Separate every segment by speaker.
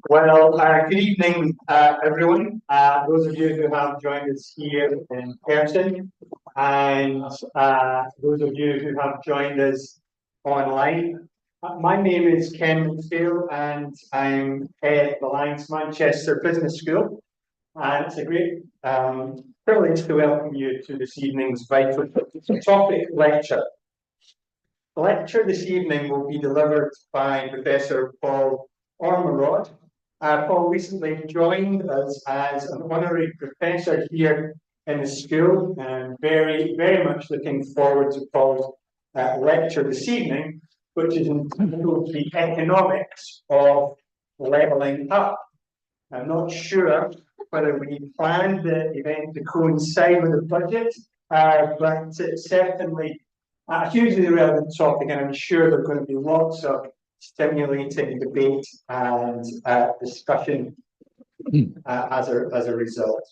Speaker 1: Well, good evening, everyone. Those of you who have joined us here in person, and those of you who have joined us online. My name is Ken McPhail, and I'm head of the Alliance Manchester Business School. And it's a great privilege to welcome you to this evening's vital topic lecture. The lecture this evening will be delivered by Professor Paul Ormerod. Paul recently joined us as an honorary professor here in the school, and very much looking forward to Paul's lecture this evening, which is entitled The Economics of Levelling Up. I'm not sure whether we planned the event to coincide with the budget, but it's certainly a hugely relevant topic, and I'm sure there are going to be lots of stimulating debate and discussion as a result.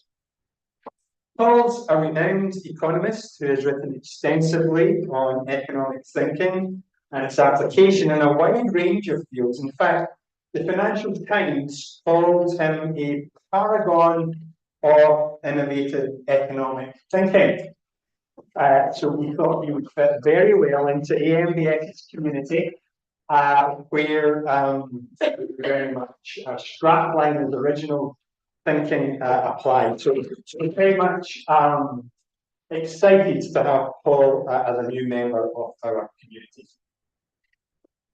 Speaker 1: Paul's a renowned economist who has written extensively on economic thinking and its application in a wide range of fields. In fact, the Financial Times calls him a paragon of innovative economic thinking. So we thought he would fit very well into AMBS's community, where very much strapline original thinking applied. So we're very much excited to have Paul as a new member of our community.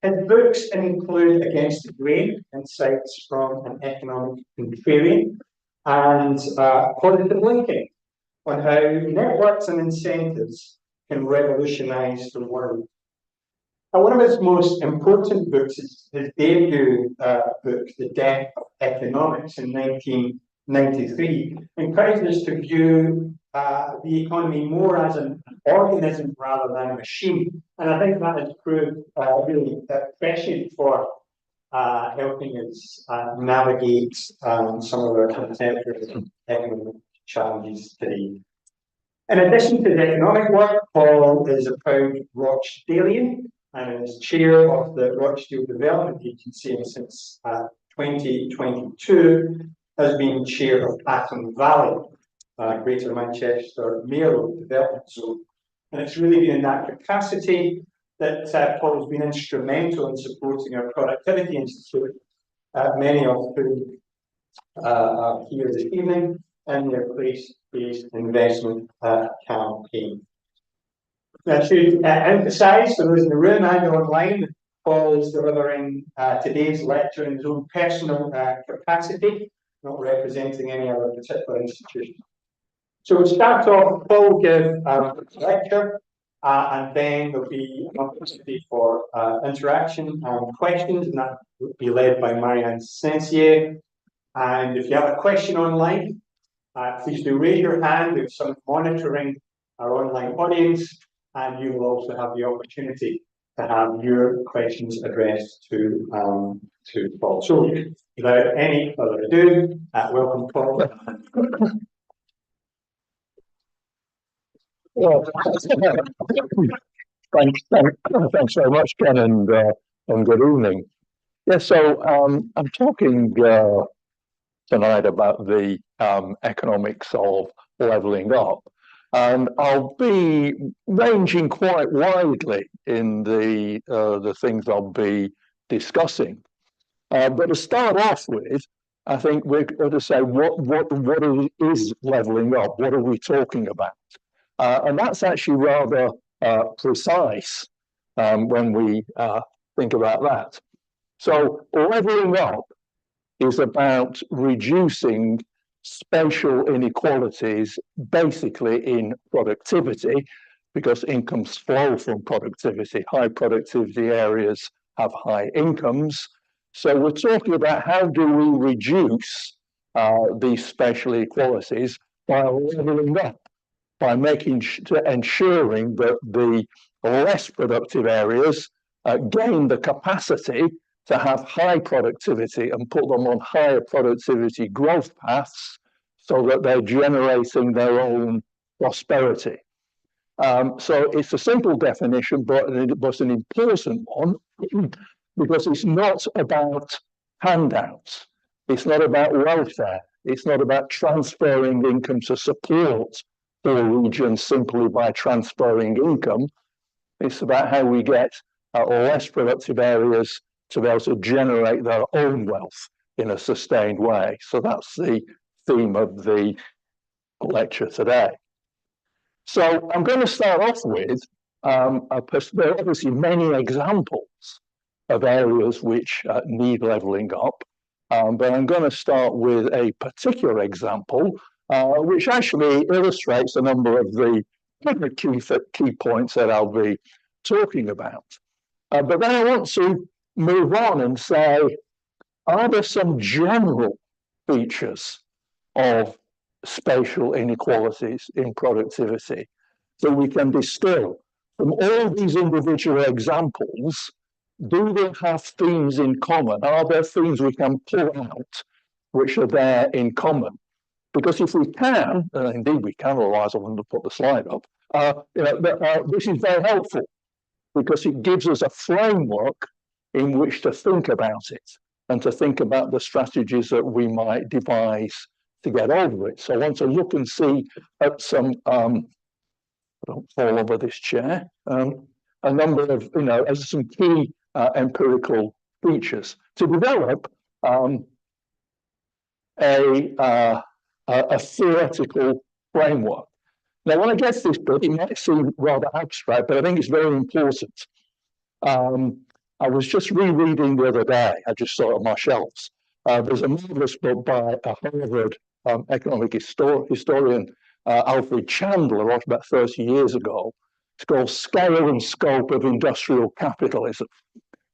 Speaker 1: His books include Against the Grain, Insights from an Economic Contrarian, and Positive Linking, on how networks and incentives can revolutionize the world. And one of his most important books is his debut book, The Death of Economics, in 1993, encourages us to view the economy more as an organism rather than a machine. And I think that has proved really prescient for helping us navigate some of our contemporary economic challenges today. In addition to the economic work, Paul is a proud Rochdalian and is chair of the Rochdale Development Agency, and since 2022 has been chair of Patton Valley, Greater Manchester Mayoral Development Zone. And it's really been in that capacity that Paul has been instrumental in supporting our Productivity Institute, many of whom are here this evening, in their place-based investment campaign. I should emphasise for those in the room and online that Paul is delivering today's lecture in his own personal capacity, not representing any other particular institution. So we'll start off, Paul will give a lecture, and then there'll be an opportunity for interaction and questions, and that will be led by Marianne Sensier. And if you have a question online, please do raise your hand. There's someone monitoring our online audience, and you will also have the opportunity to have your questions addressed to Paul. So, without any further ado, welcome, Paul.
Speaker 2: Well, thanks very much, Ken, and good evening. Yeah, so I'm talking tonight about the economics of levelling up, and I'll be ranging quite widely in the things I'll be discussing. But to start off with, I think we're going to say what is levelling up? What are we talking about? And that's actually rather precise when we think about that. So levelling up is about reducing spatial inequalities, basically in productivity, because incomes flow from productivity. High productivity areas have high incomes. So we're talking about how do we reduce these spatial inequalities by levelling up, by ensuring that the less productive areas gain the capacity to have high productivity and put them on higher productivity growth paths so that they're generating their own prosperity. So it's a simple definition, but an important one. because it's not about handouts. It's not about welfare. It's not about transferring income to support poor regions simply by transferring income. It's about how we get less productive areas to be able to generate their own wealth in a sustained way. So that's the theme of the lecture today. So I'm going to start off with, there are obviously many examples of areas which need levelling up, but I'm going to start with a particular example, which actually illustrates a number of the key points that I'll be talking about. But then I want to move on and say, are there some general features of spatial inequalities in productivity that we can distill from all these individual examples? Do they have themes in common? Are there things we can pull out which are there in common? Because if we can, and indeed we can, otherwise I wouldn't have put the slide up, this is very helpful because it gives us a framework in which to think about it and to think about the strategies that we might devise to get over it. So I want to look and see at some, don't fall over this chair, a number of, as some key empirical features to develop a theoretical framework. Now, when I get to this bit, it might seem rather abstract, but I think it's very important. I was just rereading the other day, I just saw it on my shelves. There's a marvelous book by a Harvard economic historian, Alfred Chandler, wrote about 30 years ago. It's called Scale and Scope of Industrial Capitalism.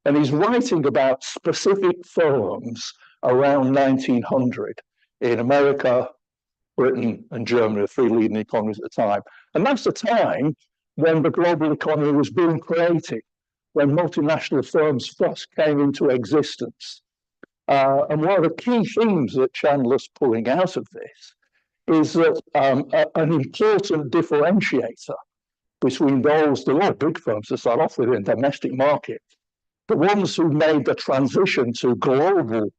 Speaker 2: And he's writing about specific firms around 1900 in America, Britain, and Germany, the three leading economies at the time. And that's the time when the global economy was being created, when multinational firms first came into existence. And one of the key themes that Chandler's pulling out of this is that an important differentiator between those, the lot big firms to start off with in the domestic market, the ones who made the transition to global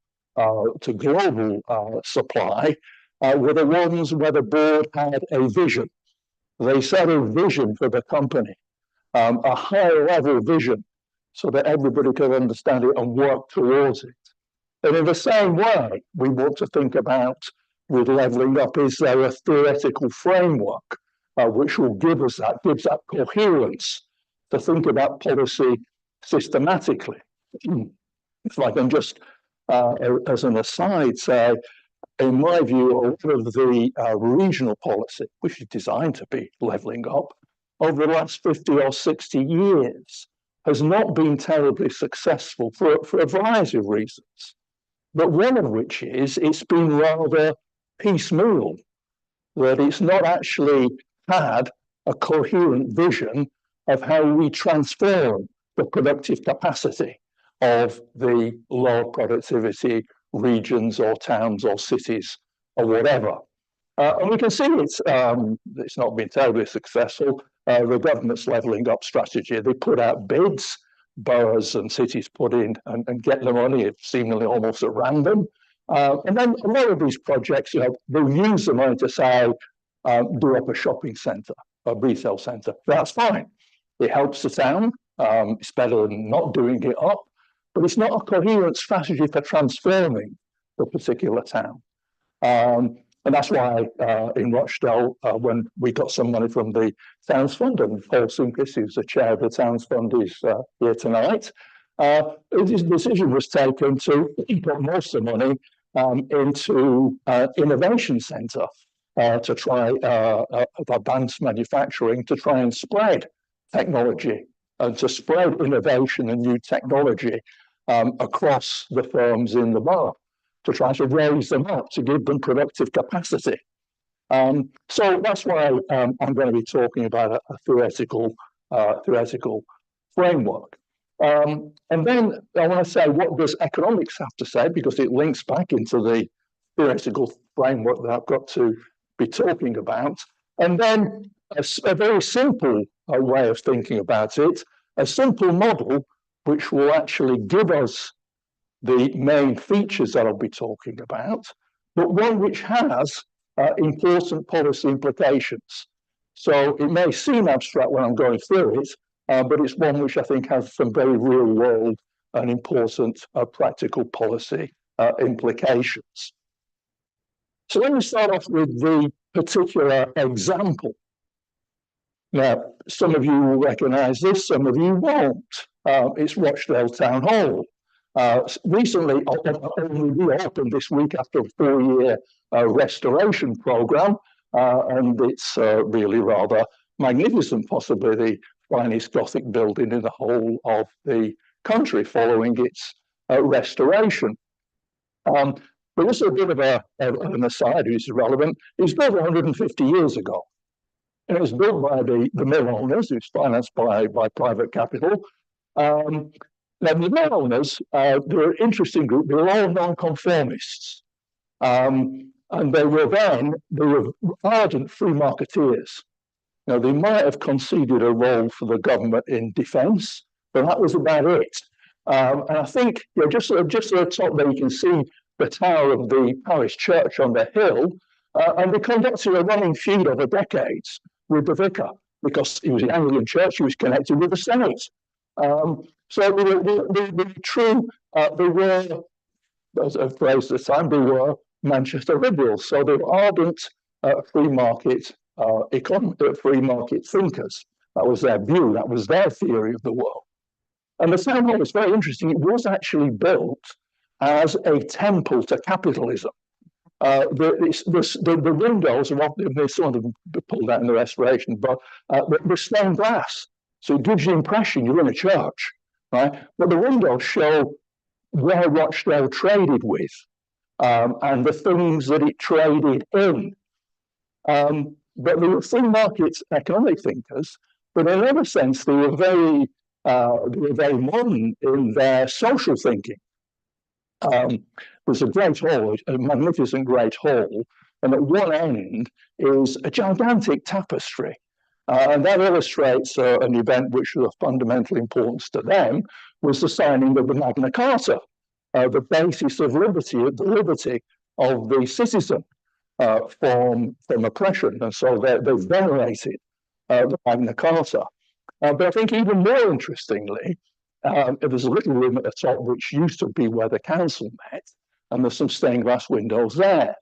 Speaker 2: supply were the ones where the board had a vision. They set a vision for the company, a higher level vision, so that everybody could understand it and work towards it. And in the same way, we want to think about with levelling up, is there a theoretical framework which will gives that coherence to think about policy systematically. If I can just, as an aside, say, in my view, a lot of the regional policy, which is designed to be levelling up, over the last 50 or 60 years, has not been terribly successful for a variety of reasons. But one of which is it's been rather piecemeal, that it's not actually had a coherent vision of how we transform the productive capacity of the low productivity regions or towns or cities or whatever. And we can see it's not been terribly successful. The government's levelling up strategy, they put out bids, boroughs and cities put in and get the money, seemingly almost at random. And then a lot of these projects, they'll use the money to say, do up a shopping centre, a retail centre. That's fine. It helps the town. It's better than not doing it up. But it's not a coherent strategy for transforming the particular town. And that's why in Rochdale, when we got some money from the Towns Fund, and Paul Simkis, who's the chair of the Towns Fund, is here tonight, this decision was taken to put most of the money into innovation centre to try advanced manufacturing, to try and spread technology and to spread innovation and new technology across the firms in the borough, to try to raise them up, to give them productive capacity. So that's why I'm going to be talking about a theoretical framework. And then I want to say, what does economics have to say? Because it links back into the theoretical framework that I've got to be talking about. And then a very simple way of thinking about it, a simple model which will actually give us the main features that I'll be talking about, but one which has important policy implications. So it may seem abstract when I'm going through it, but it's one which I think has some very real world and important practical policy implications. So let me start off with the particular example. Now, some of you will recognise this, some of you won't. It's Rochdale Town Hall. Recently, only reopened this week after a 4-year restoration programme, and it's really rather magnificent, possibly the finest Gothic building in the whole of the country following its restoration. But this is a bit of an aside, which is relevant. It was built 150 years ago. And it was built by the mill owners, it was financed by private capital. Now, the mill owners, they're an interesting group, they were all non-conformists. And they were ardent free marketeers. Now, they might have conceded a role for the government in defence, but that was about it. And I think, just at the top there, you can see the tower of the parish church on the hill, and they conducted a running feud over decades with the vicar, because he was an Anglican church, he was connected with the Senate. So they were true, they were, as a phrase at the time, they were Manchester liberals. So they were ardent free market thinkers. That was their view, that was their theory of the world. And the town hall was very interesting. It was actually built as a temple to capitalism. The windows are often, some of them pulled out in the restoration, but they're stained glass. So it gives you the impression you're in a church, right? But the windows show where Rochdale traded with and the things that it traded in. But they were free market economic thinkers, but in another sense, they were very modern in their social thinking. There's a great hall, a magnificent great hall, and at one end is a gigantic tapestry. And that illustrates an event which was of fundamental importance to them, was the signing of the Magna Carta, the basis of liberty, the liberty of the citizen from oppression. And so they venerated the Magna Carta. But I think even more interestingly, there's a little room at the top which used to be where the council met, and there's some stained glass windows there.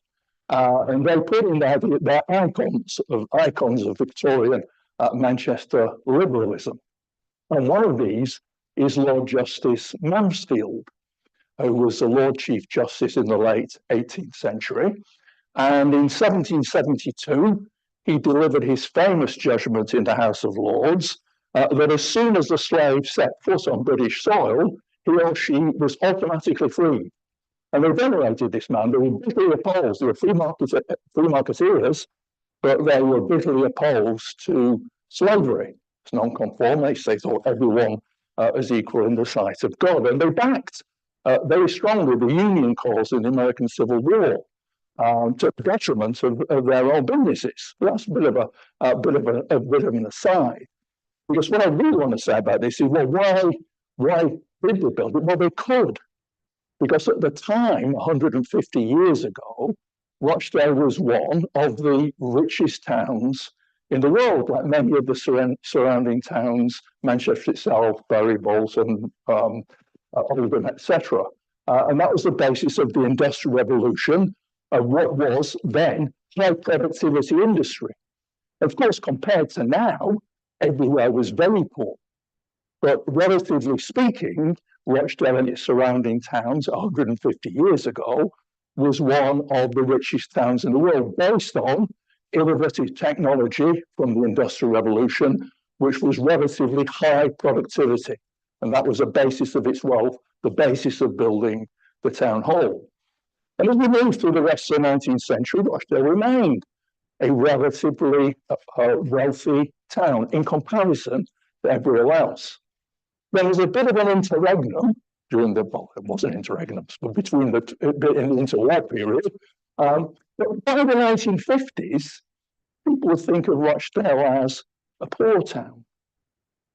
Speaker 2: And they put in there their icons of Victorian Manchester liberalism. And one of these is Lord Justice Mansfield, who was the Lord Chief Justice in the late 18th century. And in 1772, he delivered his famous judgment in the House of Lords, that as soon as the slave set foot on British soil, he or she was automatically freed. And they venerated this man. They were bitterly opposed. They were free marketeers, but they were bitterly opposed to slavery. It's non-conformist. They thought everyone is equal in the sight of God. And they backed very strongly the Union cause in the American Civil War, to the detriment of their own businesses. That's a bit of an aside. Because what I really want to say about this is, well, why did they build it? Well, they could. Because at the time, 150 years ago, Rochdale was one of the richest towns in the world, like many of the surrounding towns, Manchester itself, Bury, Bolton, Oldham, etc. And that was the basis of the Industrial Revolution, of what was then high productivity industry. Of course, compared to now, everywhere was very poor. But relatively speaking, Rochdale and its surrounding towns 150 years ago was one of the richest towns in the world, based on innovative technology from the Industrial Revolution, which was relatively high productivity. And that was the basis of its wealth, the basis of building the town hall. And as we moved through the rest of the 19th century, Rochdale remained a relatively wealthy town in comparison to everywhere else. There was a bit of an interregnum during the, well, it wasn't interregnum, but between the interwar period. But by the 1950s, people would think of Rochdale as a poor town.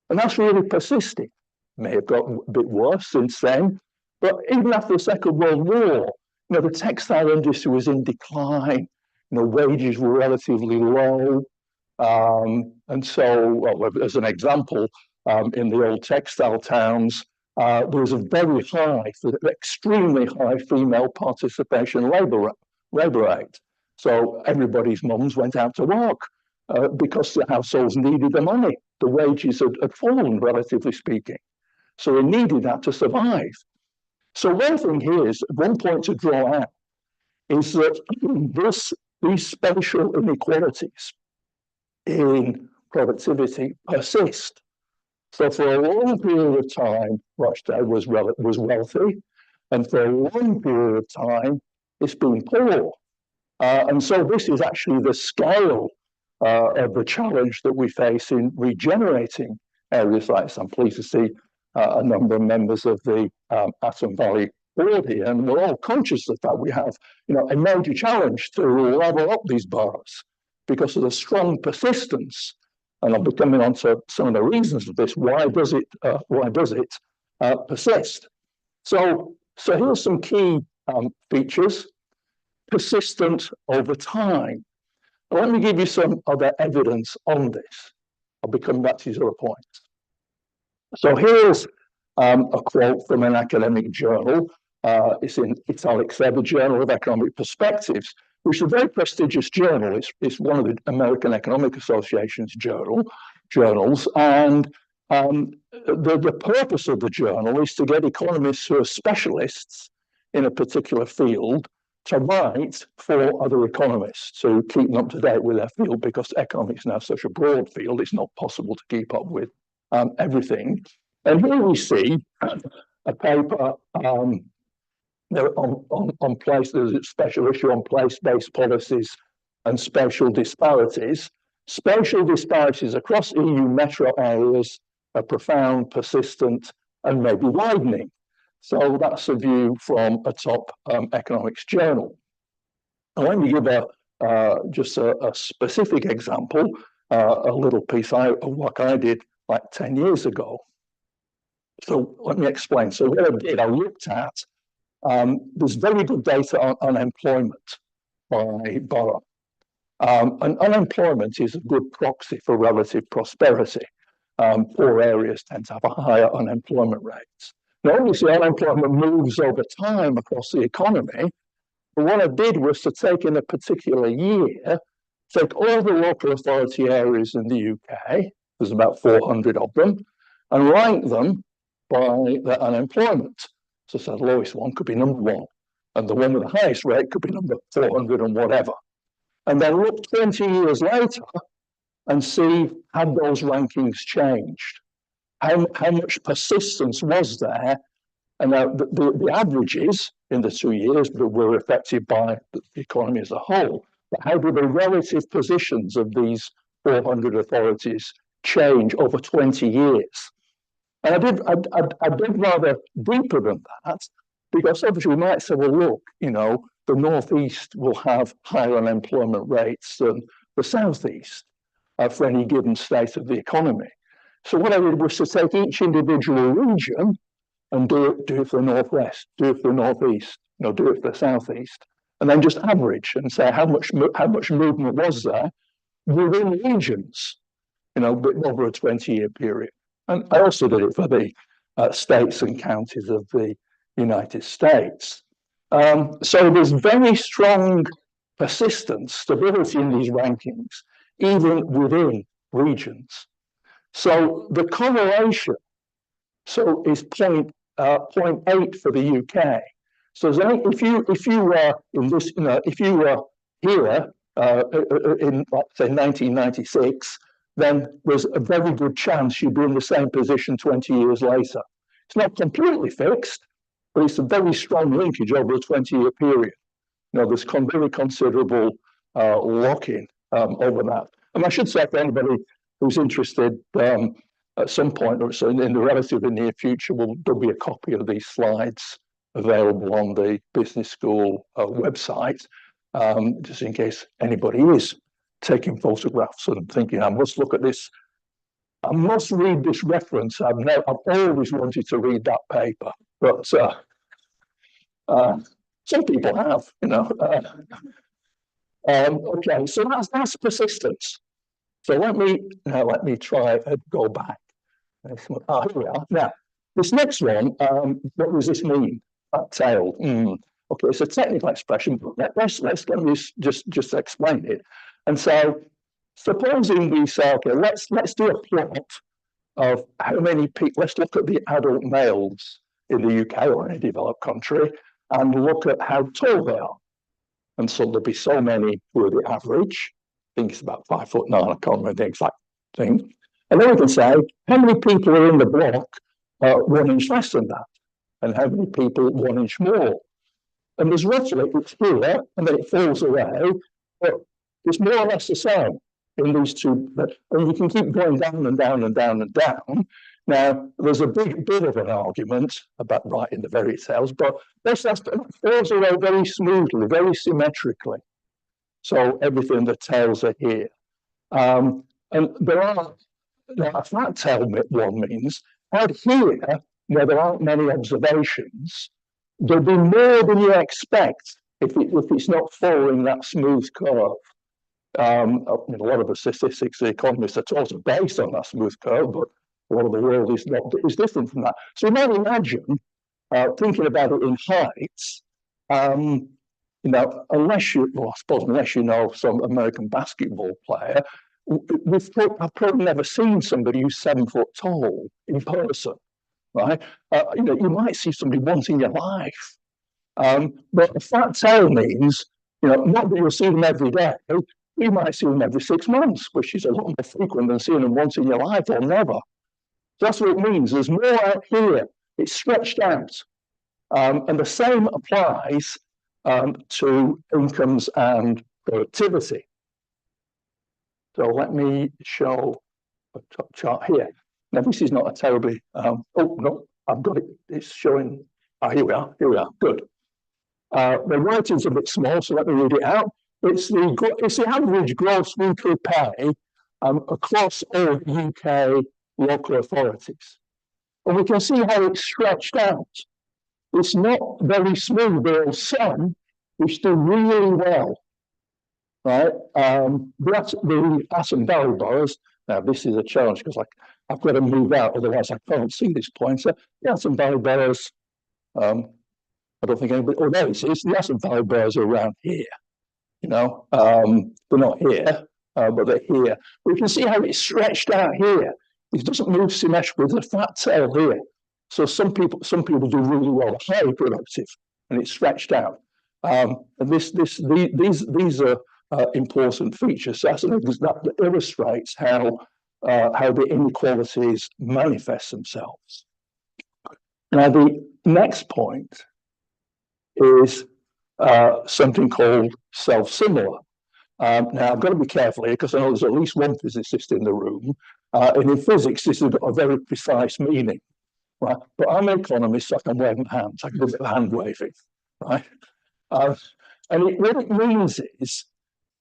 Speaker 2: And that's really persisted. may have gotten a bit worse since then. But even after the Second World War, the textile industry was in decline. Wages were relatively low. And so, well, as an example, in the old textile towns, there was a very high, extremely high female participation labor rate. So everybody's mums went out to work because the households needed the money. The wages had fallen, relatively speaking. So they needed that to survive. So one thing here is, one point to draw out is that these spatial inequalities in productivity persist. So for a long period of time, Rochdale was wealthy, and for a long period of time, it's been poor. And so this is actually the scale of the challenge that we face in regenerating areas like this. I'm pleased to see a number of members of the Atom Valley board here, and we're all conscious of that. We have, a major challenge to level up these boroughs because of the strong persistence. And I'll be coming on to some of the reasons of this. Why does it persist? So here's some key features. Persistent over time. Let me give you some other evidence on this. I'll be coming back to these other points. So here's a quote from an academic journal. It's in italics there, the Journal of Economic Perspectives, which is a very prestigious journal. It's one of the American Economic Association's journals. And the purpose of the journal is to get economists who are specialists in a particular field to write for other economists to keep them up to date with their field, because economics is now such a broad field, it's not possible to keep up with everything. And here we see a paper on place. There's a special issue on place-based policies and spatial disparities. Spatial disparities across EU metro areas are profound, persistent, and maybe widening. So that's a view from a top economics journal. And let me give just a specific example, a little piece of work I did like 10 years ago. So let me explain. So what I did, I looked at, there's very good data on unemployment by borough. And unemployment is a good proxy for relative prosperity. Poor areas tend to have a higher unemployment rates. Now, obviously, unemployment moves over time across the economy. But what I did was to take in a particular year, take all the local authority areas in the UK, there's about 400 of them, and rank them by their unemployment. So the lowest one could be number 1, and the one with the highest rate could be number 400 and whatever. And then look 20 years later and see how those rankings changed. How much persistence was there? And the averages in the 2 years that were affected by the economy as a whole, but how do the relative positions of these 400 authorities change over 20 years? And I did rather deeper than that, because obviously we might say, well, look, the Northeast will have higher unemployment rates than the Southeast for any given state of the economy. So what I did was to take each individual region and do it for the Northwest, do it for the Northeast, do it for the Southeast, and then just average and say how much movement was there within regions, over a 20-year period. And I also did it for the states and counties of the United States. So there's very strong persistence, stability in these rankings, even within regions. So the correlation is 0.8 for the UK. So if you were in this, if you were here in, say, 1996, then there's a very good chance you'd be in the same position 20 years later. It's not completely fixed, but it's a very strong linkage over a 20-year period. There's very considerable lock-in over that. And I should say, for anybody who's interested, at some point, or so in the relatively near future, there'll be a copy of these slides available on the business school website, just in case anybody is taking photographs and thinking, I must look at this I must read this reference. I've always wanted to read that paper, but some people have, you know. Okay, so that's persistence. So let me try and go back. Here we are. Now, this next one, what does this mean? Fat tail. Okay, it's a technical expression, but let's just explain it. And so, supposing we say, okay, let's do a plot of how many people. Let's look at the adult males in the UK or any developed country, and look at how tall they are. And so there'll be so many who are the average. I think it's about 5'9". I can't remember the exact thing. And then we can say how many people are in the block 1 inch less than that, and how many people 1 inch more. And there's roughly, it's here, and then it falls away, but it's more or less the same in these two. And you can keep going down and down and down and down. Now, there's a bit of an argument about writing the fairy tales, but it falls away very smoothly, very symmetrically. So everything, the tails are here. And there are, a flat tail one means, out here, where there aren't many observations, there'll be more than you expect if it's not following that smooth curve. A lot of the statistics, the economists are also based on that smooth curve, but a lot of the world is different from that. So you might imagine, thinking about it in heights, unless you know some American basketball player, I've probably never seen somebody who's 7 foot tall in person, right? You might see somebody once in your life, but a fat tail means, not that you'll see them every day. You might see them every 6 months, which is a lot more frequent than seeing them once in your life or never. That's what it means. There's more out here. It's stretched out. And the same applies to incomes and productivity. So let me show a chart here. Now, this is not a terribly, oh, no, I've got it. It's showing, here we are, good. The writing's a bit small, so let me read it out. It's the average gross weekly pay across all UK local authorities. And we can see how it's stretched out. It's not very smooth. There are some which do really well, right? The Aston Valley boroughs, now this is a challenge because I've got to move out, otherwise I can't see this pointer. The Aston Valley boroughs, I don't think anybody, oh, there it is. The Aston Valley boroughs are around here. They're not here, but they're here. We can see how it's stretched out here. It doesn't move symmetrically. There's a fat tail here. So some people do really well, highly productive, and it's stretched out. And these are important features. So that illustrates how the inequalities manifest themselves. Now, the next point is something called self-similar. Now, I've got to be careful here because I know there's at least one physicist in the room. And in physics, this has got a very precise meaning. Right? But I'm an economist, so I can wave my hands. I can do a bit of hand waving. Right? What it means is,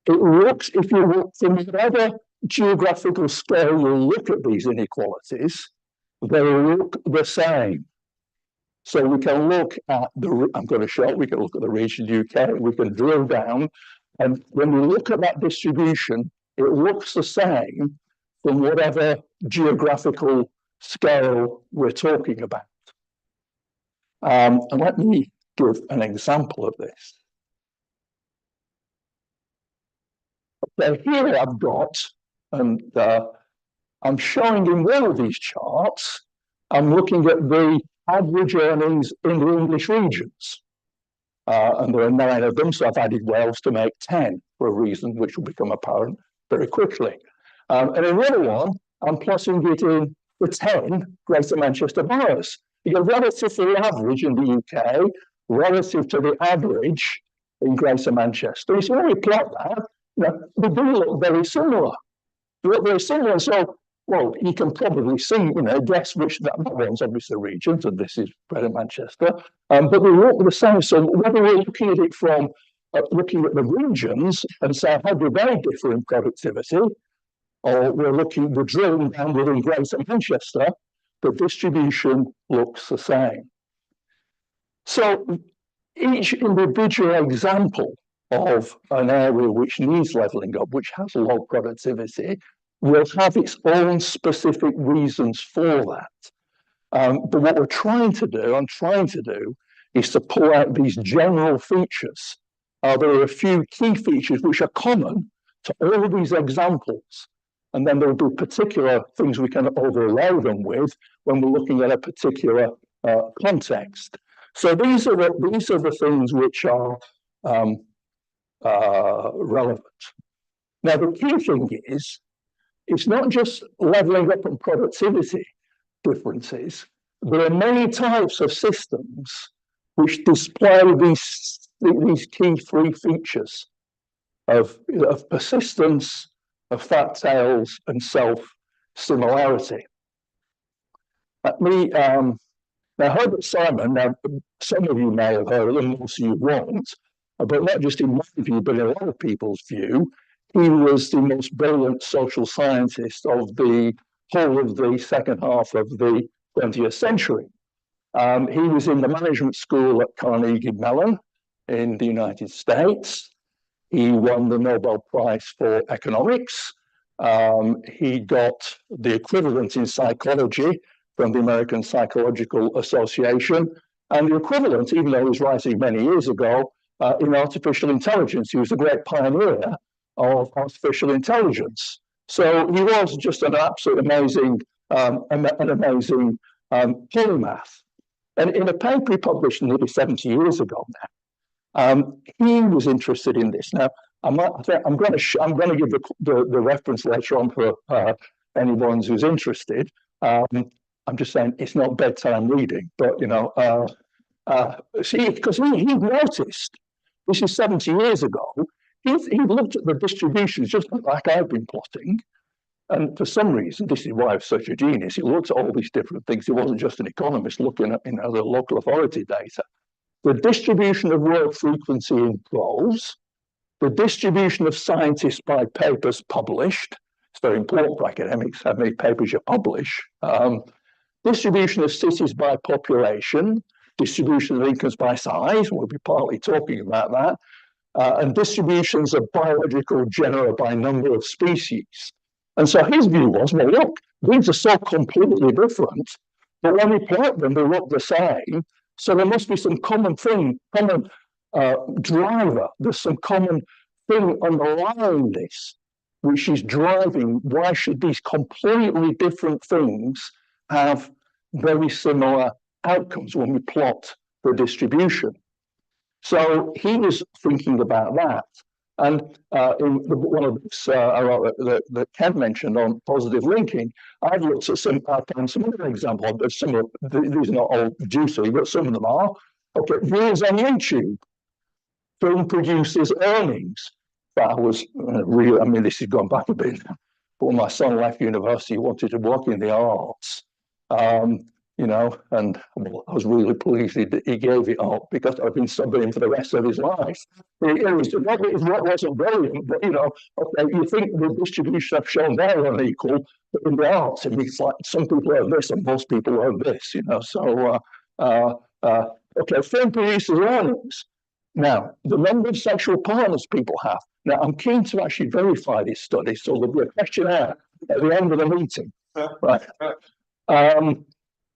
Speaker 2: if you look from whatever geographical scale you look at these inequalities, they look the same. So we can look at we can look at the region UK, we can drill down, and when we look at that distribution, it looks the same from whatever geographical scale we're talking about. And let me give an example of this. So here I've got, and I'm showing in one of these charts, I'm looking at the average earnings in the English regions. And there are 9 of them, so I've added Wales to make 10 for a reason which will become apparent very quickly. And in the other one, I'm plotting it in the 10 Greater Manchester boroughs. You get relative to the average in the UK, relative to the average in Greater Manchester. So when you plot that, they do look very similar. They look very similar. And so, well, you can probably see, guess which that one's obviously regions, and this is Greater Manchester. But they look the same. So whether we're looking at it from looking at the regions and say how do they differ in productivity, or we're drilling down within Greater Manchester, the distribution looks the same. So each individual example of an area which needs levelling up, which has low productivity, will have its own specific reasons for that. But what I'm trying to do, is to pull out these general features. There are a few key features which are common to all of these examples. And then there will be particular things we can overlay them with when we're looking at a particular context. So these are the things which are relevant. Now, the key thing is, it's not just levelling up and productivity differences. There are many types of systems which display these key three features of persistence, of fat tails, and self-similarity. Now, Herbert Simon, now some of you may have heard of him, most of you won't, but not just in my view, but in a lot of people's view, he was the most brilliant social scientist of the whole of the second half of the 20th century. He was in the management school at Carnegie Mellon in the United States. He won the Nobel Prize for Economics. He got the equivalent in psychology from the American Psychological Association, and the equivalent, even though he was writing many years ago, in artificial intelligence. He was a great pioneer of artificial intelligence. So he was just an absolutely amazing, polymath. And in a paper he published nearly 70 years ago now, he was interested in this. Now, I'm going to give the reference later on for anyone who's interested. I'm just saying it's not bedtime reading, but see, because he noticed, this is 70 years ago, he looked at the distributions just like I've been plotting, and for some reason, this is why I was such a genius, he looked at all these different things. He wasn't just an economist looking at the local authority data. The distribution of word frequency in prose, the distribution of scientists by papers published, it's very important for academics how many papers you publish, distribution of cities by population, distribution of incomes by size, we'll be partly talking about that, and distributions of biological genera by number of species. And so his view was, well, look, these are so completely different, but when we plot them, they look the same. So there must be some common thing, common driver. There's some common thing underlying this, which is driving why should these completely different things have very similar outcomes when we plot the distribution. So he was thinking about that. And in one of the that Ken mentioned on positive linking, I've looked at some other examples. These are not all juicy, but some of them are. Okay, views on YouTube, film producers' earnings. That was real. I mean, this has gone back a bit. But when my son left university, he wanted to work in the arts. And I was really pleased he gave it up because I've been subbing for the rest of his life. It wasn't brilliant, but okay, you think the distribution I've shown there are unequal, but in the arts, it's like some people earn this and most people earn this, So, okay, film producers' earnings. Now, the number of sexual partners people have. Now, I'm keen to actually verify this study, so there'll be a questionnaire at the end of the meeting. Right.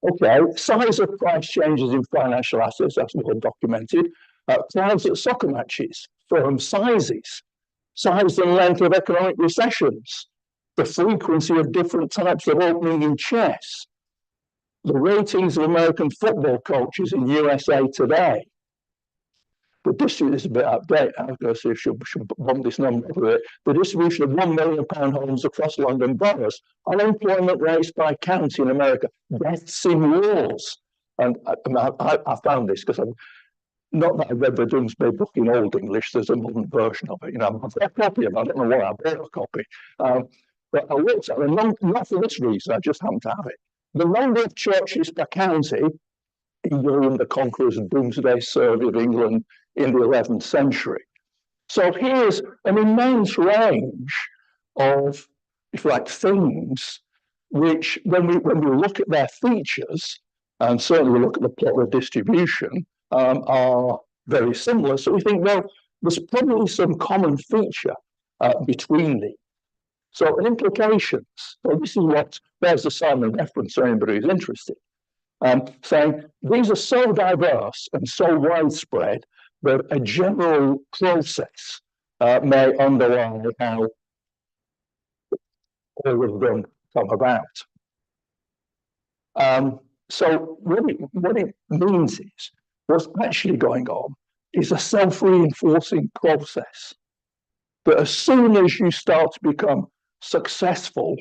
Speaker 2: Okay, size of price changes in financial assets, that's well documented. Crowds at soccer matches, firm sizes, size and length of economic recessions, the frequency of different types of opening in chess, the ratings of American football coaches in USA Today. The distribution is a bit outdated. I was going to say should bump this number up a bit. The distribution of £1 million homes across London boroughs, unemployment rates by county in America, deaths in wars. And I found this because not that I read the Domesday Book in Old English. There's a modern version of it. I've got a copy of it. I don't know why I bought a copy. But I looked at it, not for this reason. I just happened to have it. The number of churches per county in William the Conqueror's Domesday Survey of England in the 11th century. So here's an immense range of if you like, things which, when we look at their features, and certainly we look at the plot of distribution, are very similar. So we think, well, there's probably some common feature between these. So implications. So this is what, there's the Simon reference for anybody who's interested. Saying these are so diverse and so widespread that a general process may underlie how all of them come about. So what it means is what's actually going on is a self-reinforcing process. That as soon as you start to become successful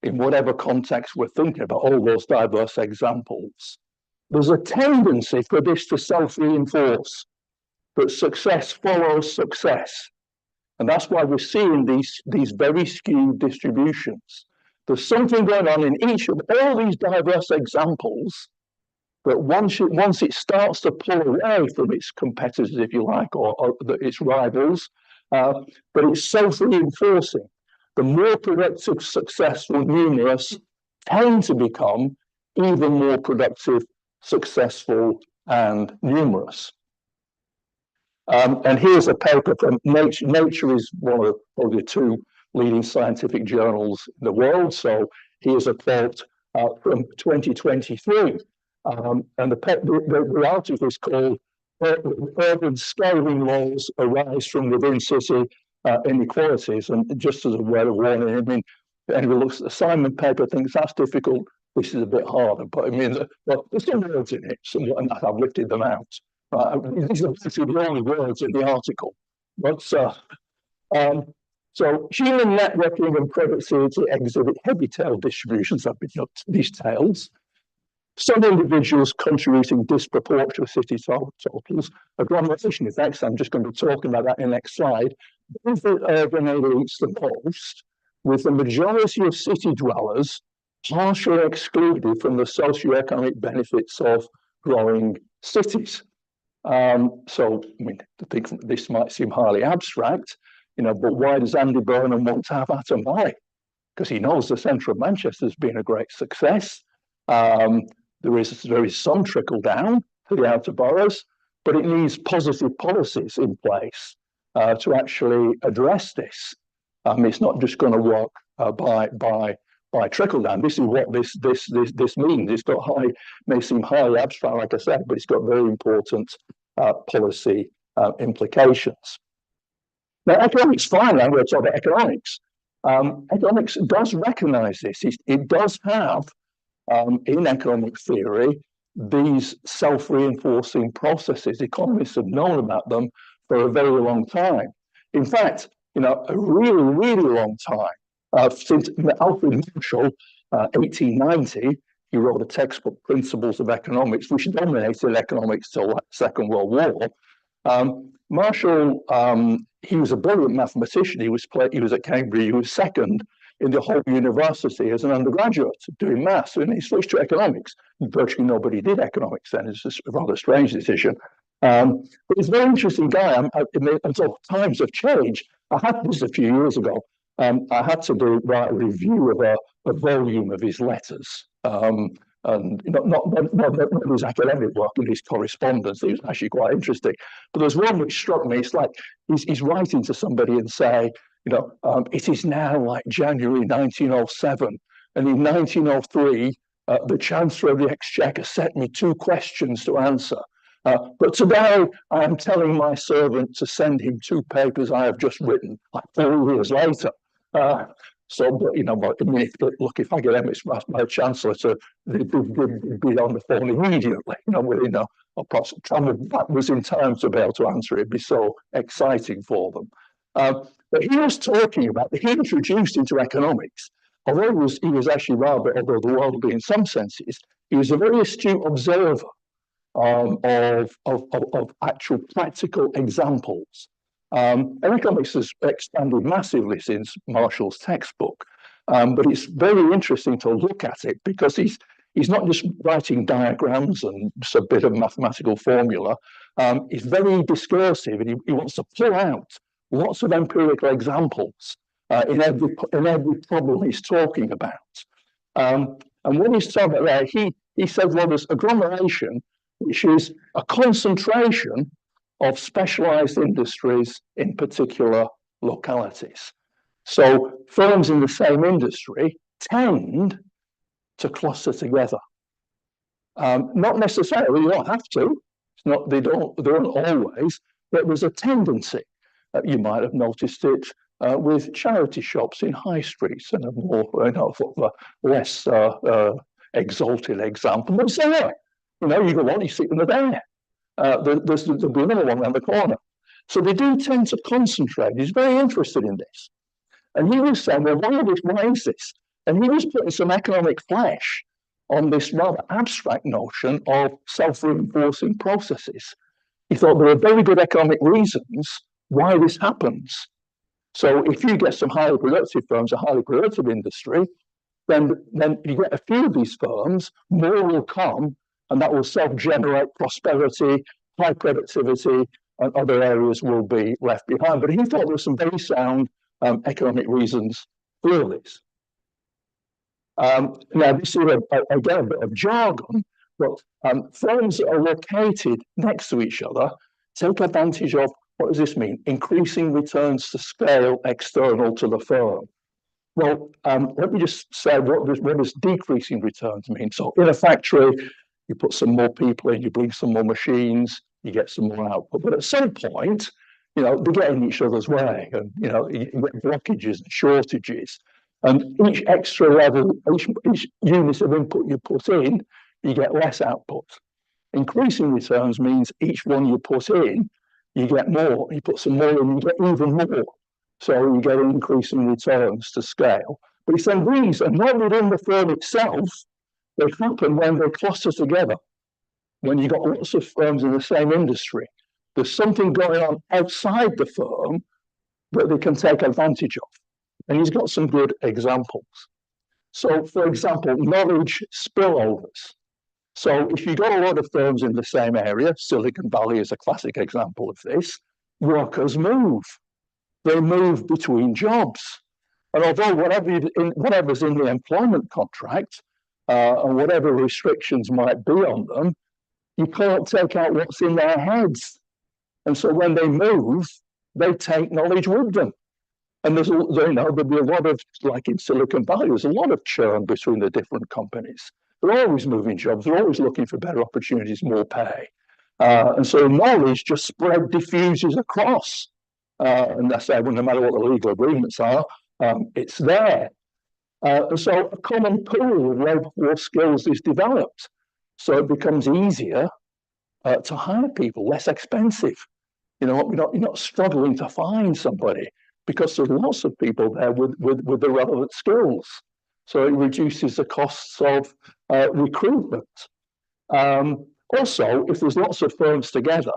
Speaker 2: in whatever context we're thinking about, all those diverse examples, there's a tendency for this to self-reinforce, that success follows success. And that's why we're seeing these very skewed distributions. There's something going on in each of all these diverse examples that once it starts to pull away from its competitors, if you like, or its rivals, but it's self-reinforcing. The more productive, successful, numerous tend to become even more productive, successful, and numerous. And here's a paper from Nature. Nature is one of probably the two leading scientific journals in the world. So here's a quote from 2023. And the article is called Urban Scaling Laws Arise from Within City Inequalities. And just as a word of warning, I mean, if anyone looks at the Simon paper, thinks that's difficult, this is a bit harder. But I mean, well, there's some words in it, and I've lifted them out. These are the only words in the article. But so human networking and productivity exhibit heavy tail distributions. I've been up to these tails. Some individuals contributing disproportionate totals, agglomeration effects. I'm just going to be talking about that in the next slide. Benefit urban elites the most, with the majority of city dwellers partially excluded from the socioeconomic benefits of growing cities. So, I mean, I think this might seem highly abstract, but why does Andy Burnham want to have Atom Valley? Because he knows the centre of Manchester has been a great success. There is some trickle down to the outer boroughs, but it needs positive policies in place to actually address this. It's not just going to work by trickle down. This is what this means. It's got may seem highly abstract, like I said, but it's got very important policy implications. Now, economics, finally, I'm going to talk about economics. Economics does recognise this. It does have, in economic theory, these self-reinforcing processes. Economists have known about them for a very long time. In fact, a really, really long time. Since Alfred Marshall, 1890, he wrote a textbook, Principles of Economics, which dominated economics till the Second World War. Marshall, he was a brilliant mathematician. He was at Cambridge. He was second in the whole university as an undergraduate doing maths, and he switched to economics. Virtually nobody did economics then. It's just a rather strange decision. But he's a very interesting guy. Until times have changed. I had this a few years ago. I had to write a review of a volume of his letters, and not his academic work, but his correspondence. It was actually quite interesting. But there's one which struck me. It's like he's writing to somebody and say, it is now like January 1907, and in 1903, the Chancellor of the Exchequer sent me 2 questions to answer. But today I am telling my servant to send him 2 papers I have just written, like 4 years later. If academics asked my Chancellor to be on the phone immediately, within approximately time, that was in time to be able to answer it. It'd be so exciting for them. But he was talking about, he introduced into economics, although he was actually rather otherworldly in some senses, he was a very astute observer of actual practical examples. And economics has expanded massively since Marshall's textbook, but it's very interesting to look at it because he's not just writing diagrams and just a bit of mathematical formula. He's very discursive, and he wants to pull out lots of empirical examples in every problem he's talking about. And when he's talking about that, he says, well, there's agglomeration, which is a concentration of specialized industries in particular localities. So firms in the same industry tend to cluster together. Not necessarily, you don't have to. It's not, they don't always, but there's a tendency. You might have noticed it with charity shops in high streets, and a more, less exalted example. But it's there. You go on, you see them there. There'll be another one around the corner. So they do tend to concentrate. He's very interested in this. And he was saying, well, why is this? And he was putting some economic flesh on this rather abstract notion of self-reinforcing processes. He thought there are very good economic reasons why this happens. So if you get some highly productive firms, a highly productive industry, then you get a few of these firms, more will come, and that will self-generate prosperity, high productivity, and other areas will be left behind. But he thought there were some very sound economic reasons for this. Now, this is again a bit of jargon, but firms that are located next to each other take advantage of, what does this mean? Increasing returns to scale external to the firm. Well, let me just say, what does decreasing returns mean? So in a factory, you put some more people in, you bring some more machines, you get some more output. But at some point, they get in each other's way, and you get blockages and shortages. And each extra level, each unit of input you put in, you get less output. Increasing returns means each one you put in, you get more. You put some more in, you get even more. So you get increasing returns to scale. But he's saying these are not within the firm itself. They happen when they cluster together. When you've got lots of firms in the same industry, there's something going on outside the firm that they can take advantage of. And he's got some good examples. So, for example, knowledge spillovers. So if you've got a lot of firms in the same area, Silicon Valley is a classic example of this, workers move. They move between jobs. And although whatever's in the employment contract and whatever restrictions might be on them, you can't take out what's in their heads. And so when they move, they take knowledge with them. And there'll be a lot of, like in Silicon Valley, there's a lot of churn between the different companies. They're always moving jobs. They're always looking for better opportunities, more pay. And so knowledge just diffuses across. And that's no matter what the legal agreements are, it's there. And so a common pool of labour force skills is developed. So it becomes easier to hire people, less expensive. You're not struggling to find somebody because there's lots of people there with the relevant skills. So it reduces the costs of recruitment. Also, if there's lots of firms together,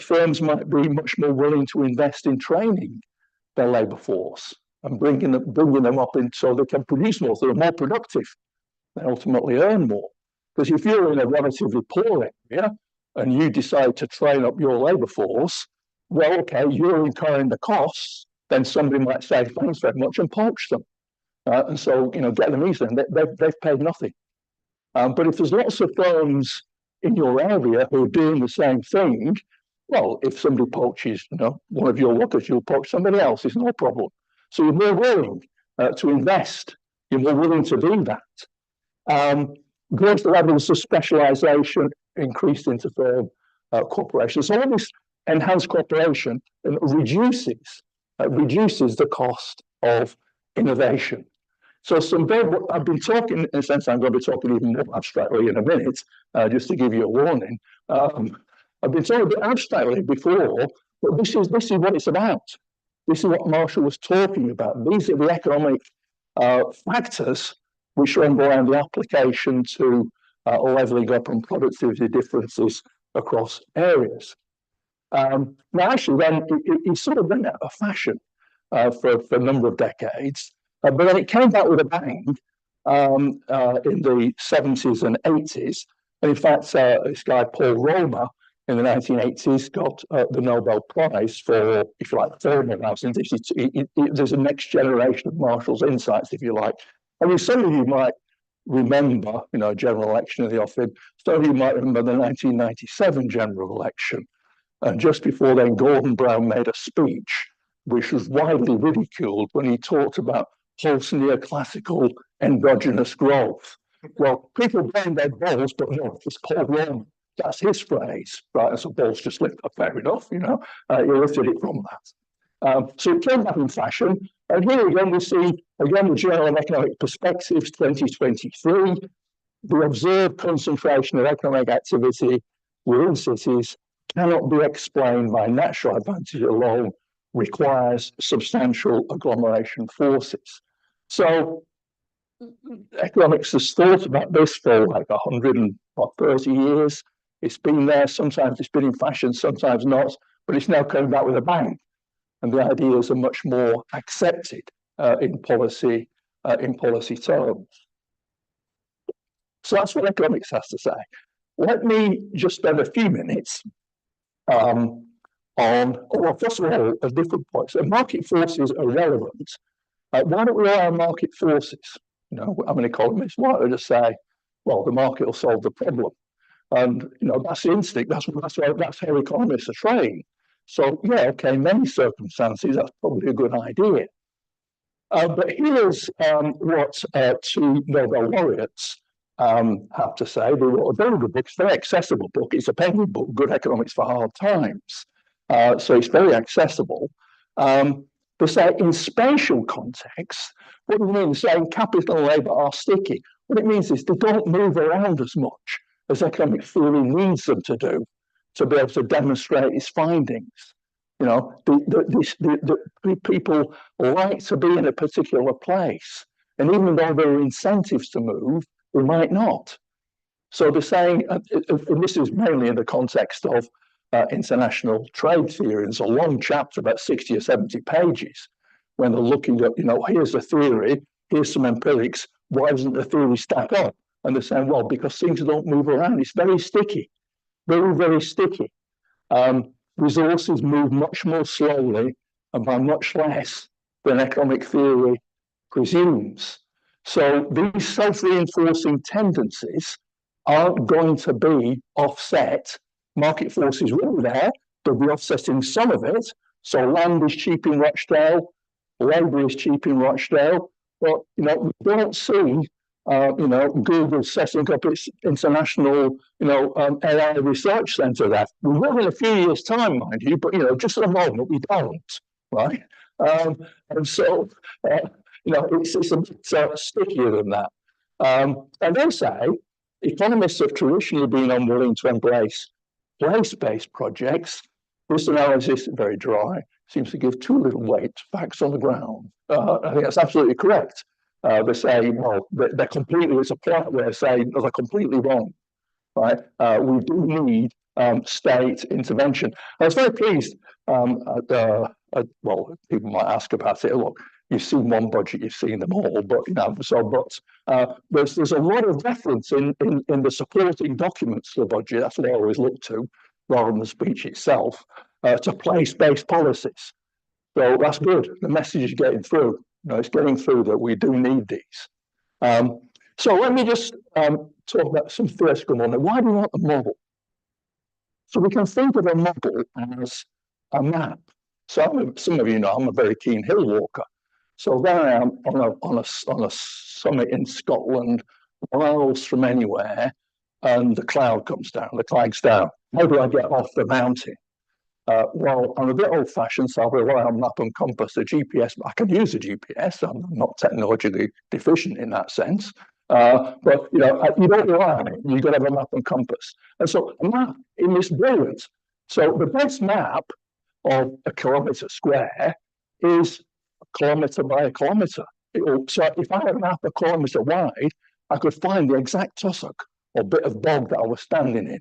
Speaker 2: firms might be much more willing to invest in training their labour force and bringing them up so they can produce more, so they're more productive. They ultimately earn more. Because if you're in a relatively poor area and you decide to train up your labour force, well, okay, you're incurring the costs, then somebody might say, thanks very much, and poach them. And so, get them easily, and they've paid nothing. But if there's lots of firms in your area who are doing the same thing, well, if somebody poaches, one of your workers, you'll poach somebody else. It's no problem. So you're more willing to invest. You're more willing to do that. Greater levels of specialization increased into firm corporations. So all this enhanced cooperation reduces the cost of innovation. So I've been talking, in a sense, I'm going to be talking even more abstractly in a minute, just to give you a warning. I've been talking a bit abstractly before, but this is what it's about. This is what Marshall was talking about. These are the economic factors which are underlying the application to levelling up and productivity differences across areas. Now, actually, then it sort of went out of fashion for a number of decades, but then it came back with a bang in the 70s and 80s. And in fact, this guy, Paul Ormerod, in the 1980s, got the Nobel Prize for, if you like, thermal analysis. There's a next generation of Marshall's insights, if you like. I mean, some of you might remember, general election of the office. Some of you might remember the 1997 general election. And just before then, Gordon Brown made a speech, which was widely ridiculed when he talked about pulse neoclassical endogenous growth. Well, people blame their balls, but no, it's Paul Ormerod. That's his phrase, right? And so balls just lift up, fair enough, he lifted it from that. So it came back in fashion. And here again, we see, again, the Journal of Economic Perspectives 2023, the observed concentration of economic activity within cities cannot be explained by natural advantage alone, requires substantial agglomeration forces. So economics has thought about this for like 130 years. It's been there, sometimes it's been in fashion, sometimes not, but it's now coming back with a bang. And the ideas are much more accepted in policy terms. So that's what economics has to say. Let me just spend a few minutes on, well, first of all, a different point. So market forces are relevant. Why don't we rely on market forces? I'm an economist. Why don't I just say, well, the market will solve the problem? And that's the instinct. That's how economists are trained. So yeah, okay, in many circumstances, that's probably a good idea. But here's what two Nobel laureates have to say. They wrote a very good book. It's a very accessible book. It's a penny book, Good Economics for Hard Times. So it's very accessible. They say in spatial context, what do you mean? Saying capital and labour are sticky. What it means is they don't move around as much as economic theory needs them to do to be able to demonstrate its findings. The people like to be in a particular place, and even though there are incentives to move, they might not. So they're saying, and this is mainly in the context of international trade theory. It's a long chapter, about 60 or 70 pages, when they're looking at, here's the theory, here's some empirics, why doesn't the theory stack up? And they're saying, well, because things don't move around. It's very sticky, very, very sticky. Resources move much more slowly and by much less than economic theory presumes. So these self-reinforcing tendencies aren't going to be offset. Market forces will be there, they'll be offsetting some of it. So land is cheap in Rochdale, labour is cheap in Rochdale, but we don't see Google setting up its international, AI research centre there. We will in a few years' time, mind you, but just at the moment we don't, right? And so it's a bit stickier than that. And they say economists have traditionally been unwilling to embrace place-based projects. This analysis is very dry, seems to give too little weight to facts on the ground. I think that's absolutely correct. They say, well, they're completely, it's a polite way of saying they're completely wrong, right? We do need state intervention. I was very pleased, well, people might ask about it. Look, you've seen one budget, you've seen them all, but, there's a lot of reference in the supporting documents to the budget, that's what I always look to, rather than the speech itself, to place-based policies. So that's good, the message is getting through. It's getting through that we do need these. So let me just talk about some theoretical model. Why do we want a model? So we can think of a model as a map. So some of you know I'm a very keen hill walker. So there I am on a summit in Scotland, miles from anywhere, and the cloud comes down, the flag's down. How do I get off the mountain? Well, I'm a bit old-fashioned, so I rely on map and compass. The GPS, I can use a GPS. I'm not technologically deficient in that sense. But you don't rely on it. You've got to have a map and compass. And so a map is brilliant. So the best map of a kilometre square is a kilometre by a kilometre. So if I had a map a kilometre wide, I could find the exact tussock or bit of bog that I was standing in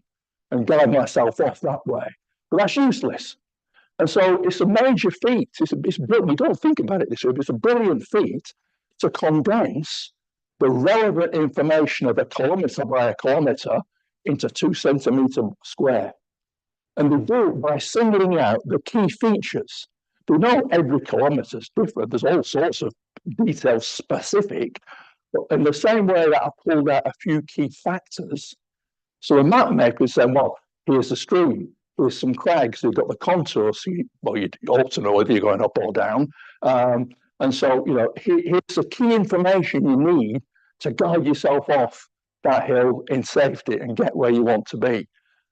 Speaker 2: and guide myself off that way. But that's useless. And so it's a major feat. It's brilliant. We don't think about it this way, but it's a brilliant feat to condense the relevant information of a kilometre by a kilometre into 2 centimetre square. And they do it by singling out the key features. They know every kilometre is different. There's all sorts of details specific. But in the same way that I pulled out a few key factors, so a map maker is saying, well, here's the stream, here's some crags, you've got the contours, so you ought to know whether you're going up or down. And so, here's the key information you need to guide yourself off that hill in safety and get where you want to be.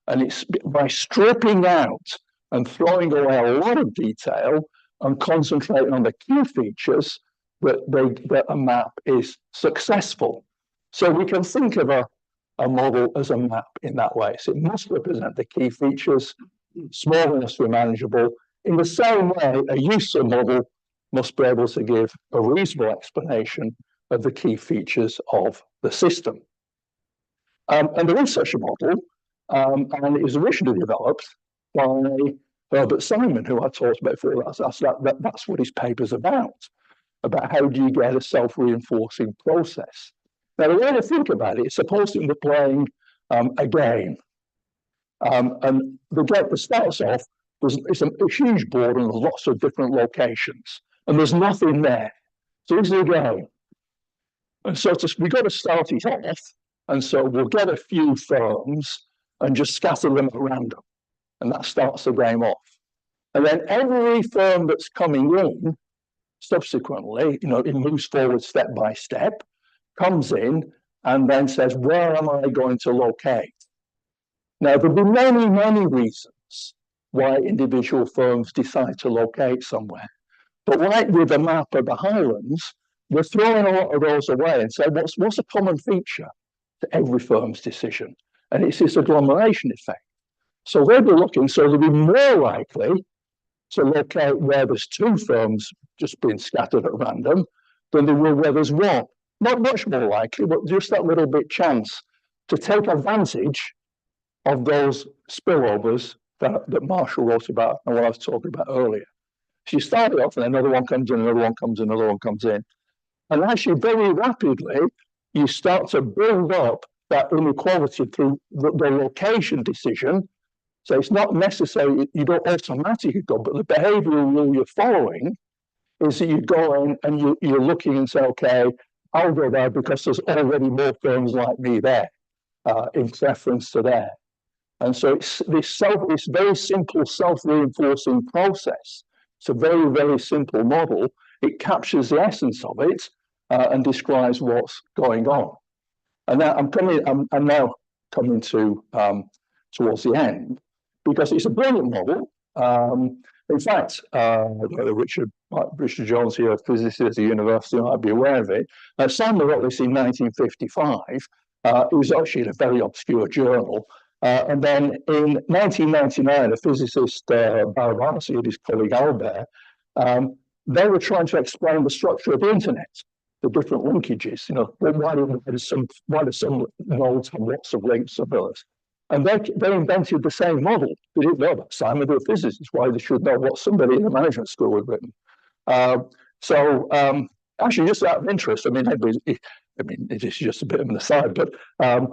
Speaker 2: And it's by stripping out and throwing away a lot of detail and concentrating on the key features that a map is successful. So we can think of a model as a map in that way. So it must represent the key features, small enough to be manageable. In the same way, a user model must be able to give a reasonable explanation of the key features of the system. And there is such a model, and it was originally developed by Herbert Simon, who I talked about before. That's what his paper's about how do you get a self-reinforcing process. Now, the way to think about it is supposed we're playing a game. And the game that starts off, it's a huge board and there's lots of different locations, and there's nothing there. So this is a game. And so we've got to start it off, and so we'll get a few firms and just scatter them at random, and that starts the game off. And then every firm that's coming in, subsequently, it moves forward step by step, comes in, and then says, where am I going to locate? Now, there'll be many, many reasons why individual firms decide to locate somewhere. But like with the map of the Highlands, we're throwing a lot of those away and say, what's a common feature to every firm's decision? And it's this agglomeration effect. So they'll be looking, so they'll be more likely to locate where there's two firms just being scattered at random than they will where there's one. Not much more likely, but just that little bit chance to take advantage of those spillovers that Marshall wrote about and what I was talking about earlier. So you start it off and another one comes in, another one comes in, another one comes in. And actually very rapidly, you start to build up that inequality through the location decision. So it's not necessary, you don't automatically go, but the behavioral rule you're following is that you go in and you're looking and say, okay, I'll go there because there's already more firms like me there, in preference to there. And so it's this very simple self-reinforcing process. It's a very, very simple model. It captures the essence of it and describes what's going on. And now I'm now coming to towards the end, because it's a brilliant model. In fact, Richard Jones here, a physicist at the university, might be aware of it. Simon wrote this in 1955. It was actually in a very obscure journal. And then in 1999, a physicist, Barabasi, and his colleague Albert, they were trying to explain the structure of the internet, the different linkages. Why do some nodes have lots of links and others? And they invented the same model. They didn't know about Simon, they were physicists. Why they should know what somebody in the management school had written. Actually, just out of interest, it is just a bit of an aside, but there are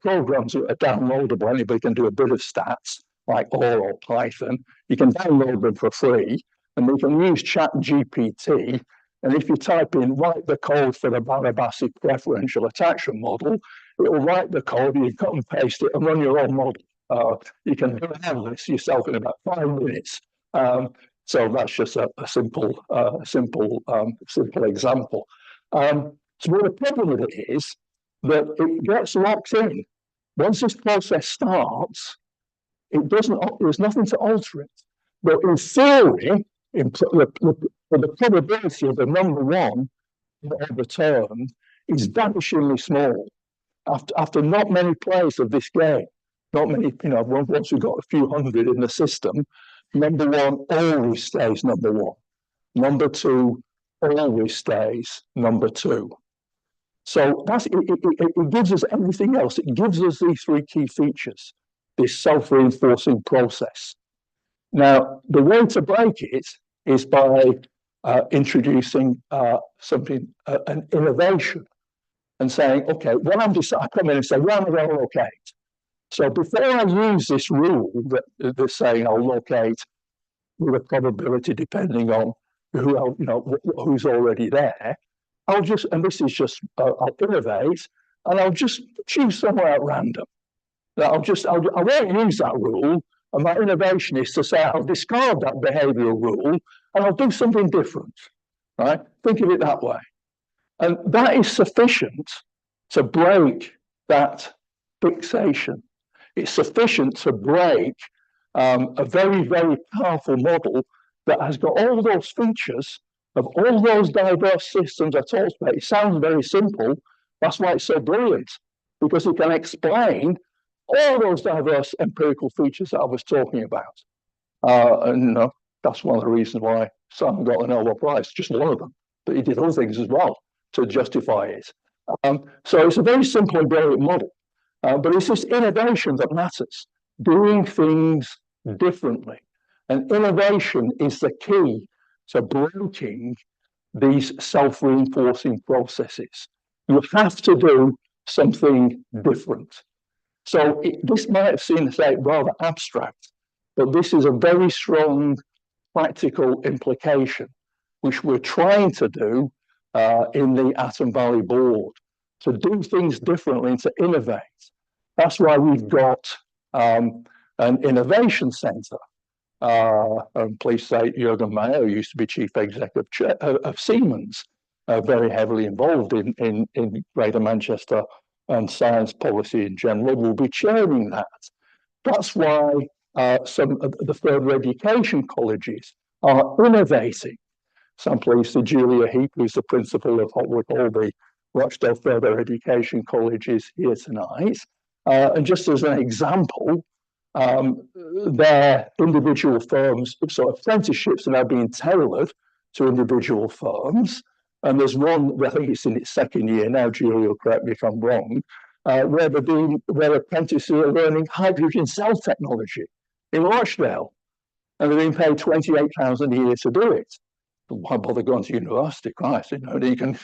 Speaker 2: programs that are downloadable. Anybody can do a bit of stats, like OR or Python. You can download them for free, and you can use ChatGPT. And if you type in, write the code for the Barabasi preferential attachment model, it will write the code, you cut and paste it and run your own model. You can do this yourself in about 5 minutes. So that's just a simple example. So the problem with it is that it gets locked in. Once this process starts, there's nothing to alter it. But in theory, the probability of the number one overturned is vanishingly small. After not many plays of this game, not many, once we've got a few hundred in the system, number one always stays number one. Number two always stays number two. So it gives us everything else. It gives us these three key features, this self-reinforcing process. Now, the way to break it is by introducing an innovation and saying, okay, when I come in and say, where am I going to locate? So before I use this rule that they're saying I'll locate with a probability depending on who's already there, I'll just, and this is just, I'll innovate, and I'll just choose somewhere at random. I won't use that rule, and my innovation is to say I'll discard that behavioural rule, and I'll do something different, right? Think of it that way. And that is sufficient to break that fixation. It's sufficient to break a very, very powerful model that has got all those features of all those diverse systems I talked about. It sounds very simple. That's why it's so brilliant, because it can explain all those diverse empirical features that I was talking about. And that's one of the reasons why Simon got the Nobel Prize, just one of them. But he did other things as well to justify it. So it's a very simple and brilliant model. But it's this innovation that matters, doing things differently. And innovation is the key to breaking these self-reinforcing processes. You have to do something different. So this might have seemed rather abstract, but this is a very strong practical implication, which we're trying to do in the Atom Valley Board, to do things differently and to innovate. That's why we've got an innovation centre. And please say Jürgen Mayer, who used to be chief executive of Siemens, very heavily involved in Greater Manchester and science policy in general, will be chairing that. That's why some of the further education colleges are innovating. So I'm pleased to Julia Heap, who's the principal of what we call the Rochdale Further Education College, is here tonight. And just as an example, their individual firms, so apprenticeships are now being tailored to individual firms. And there's one, I think it's in its second year now, Julia will correct me if I'm wrong, where apprentices are learning hydrogen cell technology in Rochdale. And they're being paid £28,000 a year to do it. Why bother going to university? Christ, you can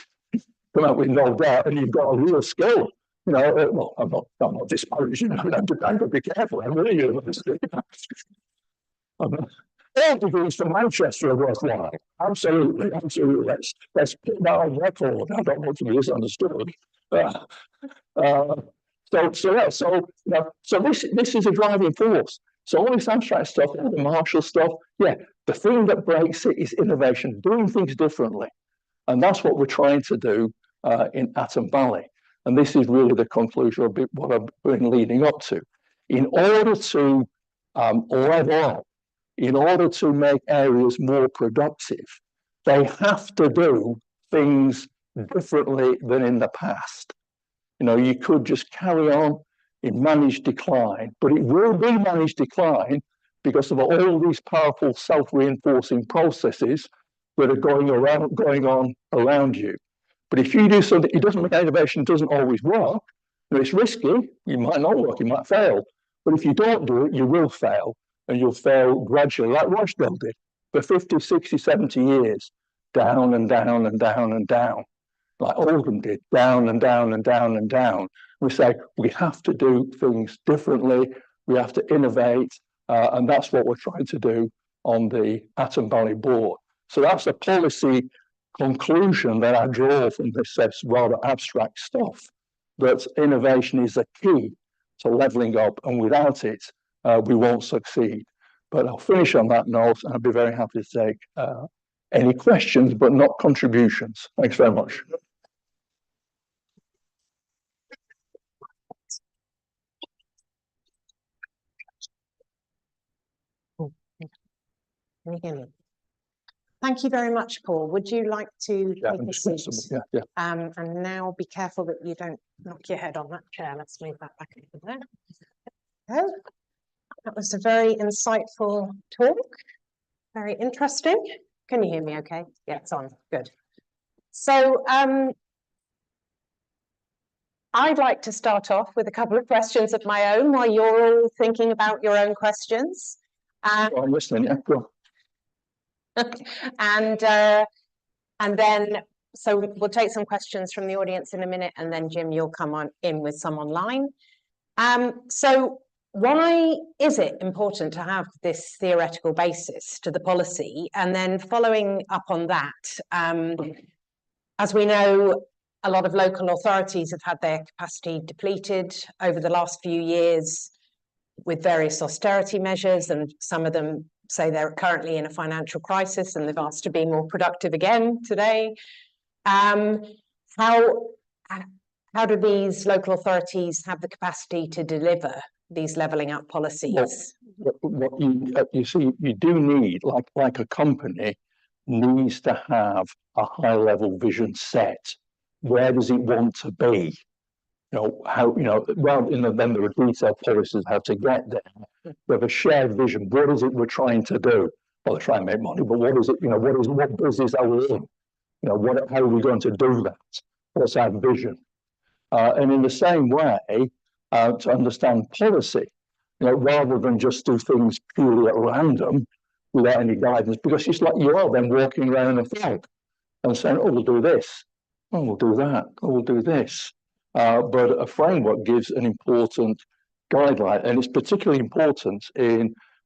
Speaker 2: come out with no doubt and you've got a real skill. Well, I'm not disparaging. I'm going to be careful. I'm really university. All degrees from Manchester are worthwhile. Absolutely. Let's put that on record. I don't want to be misunderstood. So this is a driving force. So all this abstract stuff, all the Marshall stuff, the thing that breaks it is innovation, doing things differently. And that's what we're trying to do in Atom Valley. And this is really the conclusion of what I've been leading up to. In order to level up, in order to make areas more productive, they have to do things differently than in the past. You could just carry on in managed decline, but it will be managed decline because of all these powerful self-reinforcing processes that are going on around you. But if you do something, it doesn't make innovation doesn't always work. It's risky. You might not work. You might fail. But if you don't do it, you will fail, and you'll fail gradually, like Rochdale did for 50, 60, 70 years, down and down and down and down, like Oldham did, down and down and down and down. We say we have to do things differently. We have to innovate, and that's what we're trying to do on the Atom Valley Board. So that's a policy conclusion that I draw from this rather abstract stuff, that innovation is a key to levelling up, and without it, we won't succeed. But I'll finish on that note, and I'll be very happy to take any questions, but not contributions. Thanks very much.
Speaker 3: Can you hear me? Thank you very much, Paul. Would you like to take a seat?
Speaker 2: Yeah.
Speaker 3: And now be careful that you don't knock your head on that chair. Let's move that back over there. Okay. That was a very insightful talk. Very interesting. Can you hear me okay? Yeah, it's on. Good. So I'd like to start off with a couple of questions of my own while you're all thinking about your own questions.
Speaker 2: I'm listening, yeah, go on.
Speaker 3: And then, so we'll take some questions from the audience in a minute, and then Jim, you'll come on in with some online. So why is it important to have this theoretical basis to the policy? And then following up on that, as we know, a lot of local authorities have had their capacity depleted over the last few years with various austerity measures, and some of them say they're currently in a financial crisis and they've asked to be more productive again today. How do these local authorities have the capacity to deliver these levelling up policies?
Speaker 2: What you see, you do need, like a company needs to have a high level vision set. Where does it want to be? How, well, then there are detailed policies how to get there. We have a shared vision. What is it we're trying to do? Well, try and make money, but what is it, what business are we in? How are we going to do that? What's our vision? And in the same way, to understand policy, rather than just do things purely at random without any guidance, because it's like you are then walking around in a fog and saying, oh, we'll do this, oh, we'll do that, oh, we'll do this. But a framework gives an important guideline, and it's particularly important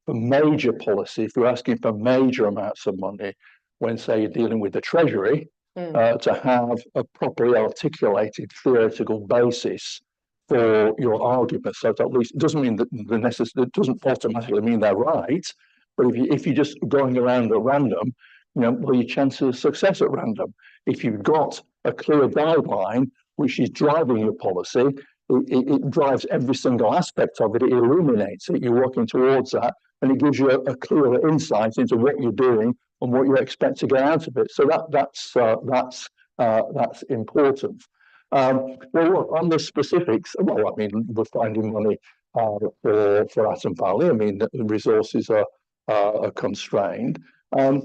Speaker 2: for major policy. If you're asking for major amounts of money, when, say, you're dealing with the Treasury, to have a properly articulated theoretical basis for your argument. So at least it doesn't mean that it doesn't automatically mean they're right. But if you're just going around at random, well, your chances of success at random. If you've got a clear guideline which is driving your policy, it drives every single aspect of it. It illuminates it. You're working towards that, and it gives you a clearer insight into what you're doing and what you expect to get out of it. So that's important. Well, look, on the specifics, well, I mean, we're finding money for Atom Valley. I mean, the resources are constrained. I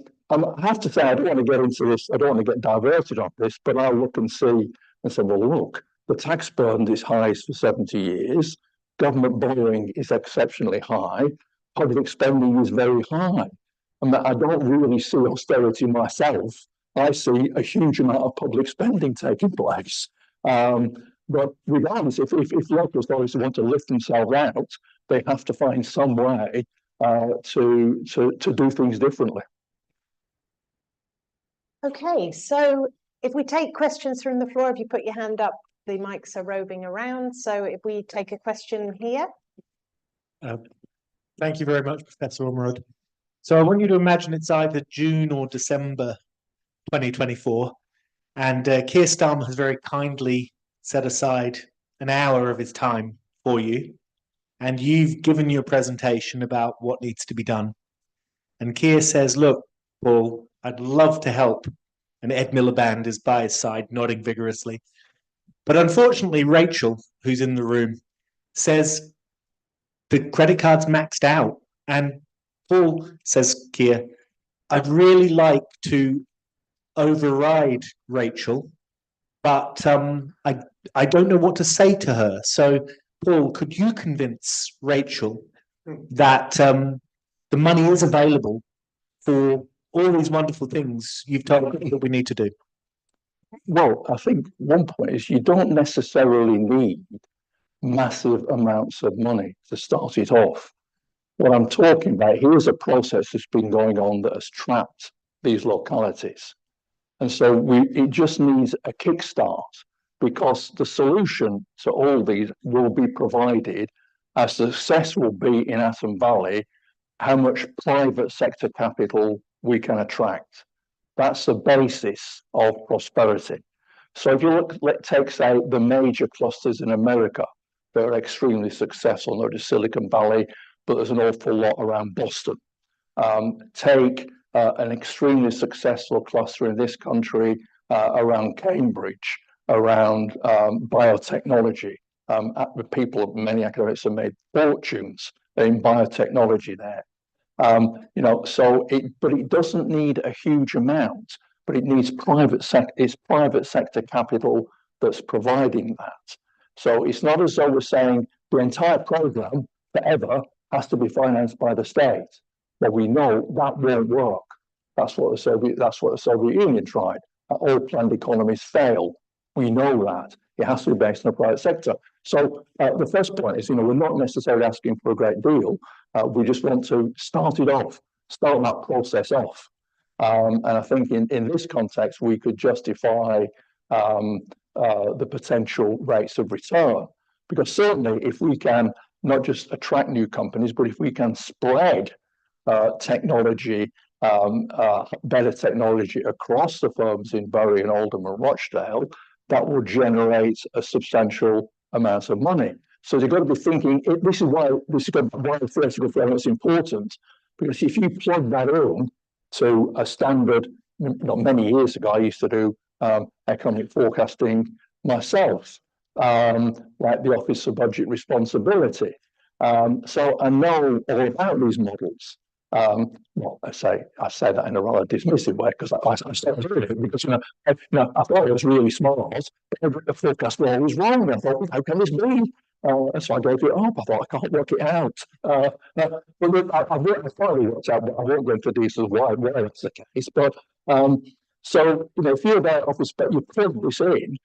Speaker 2: have to say, I don't want to get into this. I don't want to get diverted on this, but I'll look and see and say, well, look, the tax burden is highest for 70 years. Government borrowing is exceptionally high. Public spending is very high. And I don't really see austerity myself. I see a huge amount of public spending taking place. But regardless, if local authorities want to lift themselves out, they have to find some way to do things differently.
Speaker 3: Okay, so if we take questions from the floor, if you put your hand up, the mics are roving around. So if we take a question here.
Speaker 4: Thank you very much, Professor Ormerod. So I want you to imagine it's either June or December 2024, and Keir Starmer has very kindly set aside an hour of his time for you, and you've given your presentation about what needs to be done. And Keir says, look, Paul, I'd love to help. And Ed Miliband is by his side, nodding vigorously. But unfortunately, Rachel, who's in the room, says the credit card's maxed out. And Paul says, Keir, I'd really like to override Rachel, but I don't know what to say to her. So, Paul, could you convince Rachel that the money is available for all these wonderful things you've told us that we need to do?
Speaker 2: Well, I think one point is you don't necessarily need massive amounts of money to start it off. What I'm talking about here is a process that's been going on that has trapped these localities. And so it just needs a kickstart, because the solution to all these will be provided as success will be in Atom Valley, how much private sector capital we can attract. That's the basis of prosperity. So if you look, take, say, the major clusters in America that are extremely successful, not just Silicon Valley, but there's an awful lot around Boston. Take an extremely successful cluster in this country around Cambridge, around biotechnology. Many academics have made fortunes in biotechnology there. But it doesn't need a huge amount, but it needs private sector capital that's providing that. So it's not as though we're saying the entire program forever has to be financed by the state. But we know that won't work. That's what the Soviet Union tried. All planned economies failed. We know that. It has to be based on the private sector. So the first point is, we're not necessarily asking for a great deal. We just want to start that process off. And I think in this context, we could justify the potential rates of return. Because certainly if we can not just attract new companies, but if we can spread technology, better technology across the firms in Bury and Oldham and Rochdale, that will generate a substantial amount of money. So you've got to be thinking, this is why the theoretical framework is important, because if you plug that in to a standard, not many years ago, I used to do economic forecasting myself, like the Office of Budget Responsibility. So I know all about these models. Well, I say that in a rather dismissive way because I started doing it because I thought it was really smart, but the forecast was always wrong. I thought, how can this be? And so I gave it up. I thought I can't work it out. But I finally worked out. But I won't go into details why that's the case. But so if you're about office, but you plug this in,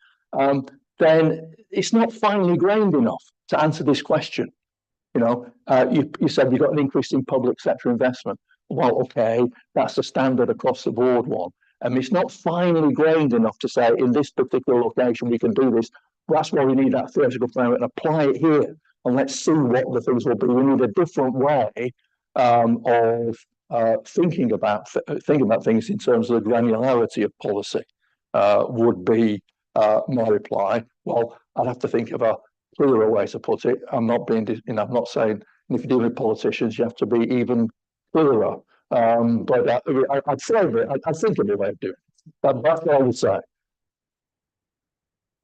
Speaker 2: then it's not finely grained enough to answer this question. You said you've got an increase in public sector investment. Well, okay, that's the standard across the board one. It's not finely grained enough to say in this particular location we can do this. That's why we need that theoretical framework and apply it here. And let's see what the things will be. We need a different way of thinking about things in terms of the granularity of policy. Would be my reply. Well, I'd have to think of a clearer way to put it. I'm not saying if you're dealing with politicians, you have to be even clearer. But I'd frame it. I think of a way of doing it. That's what I would say.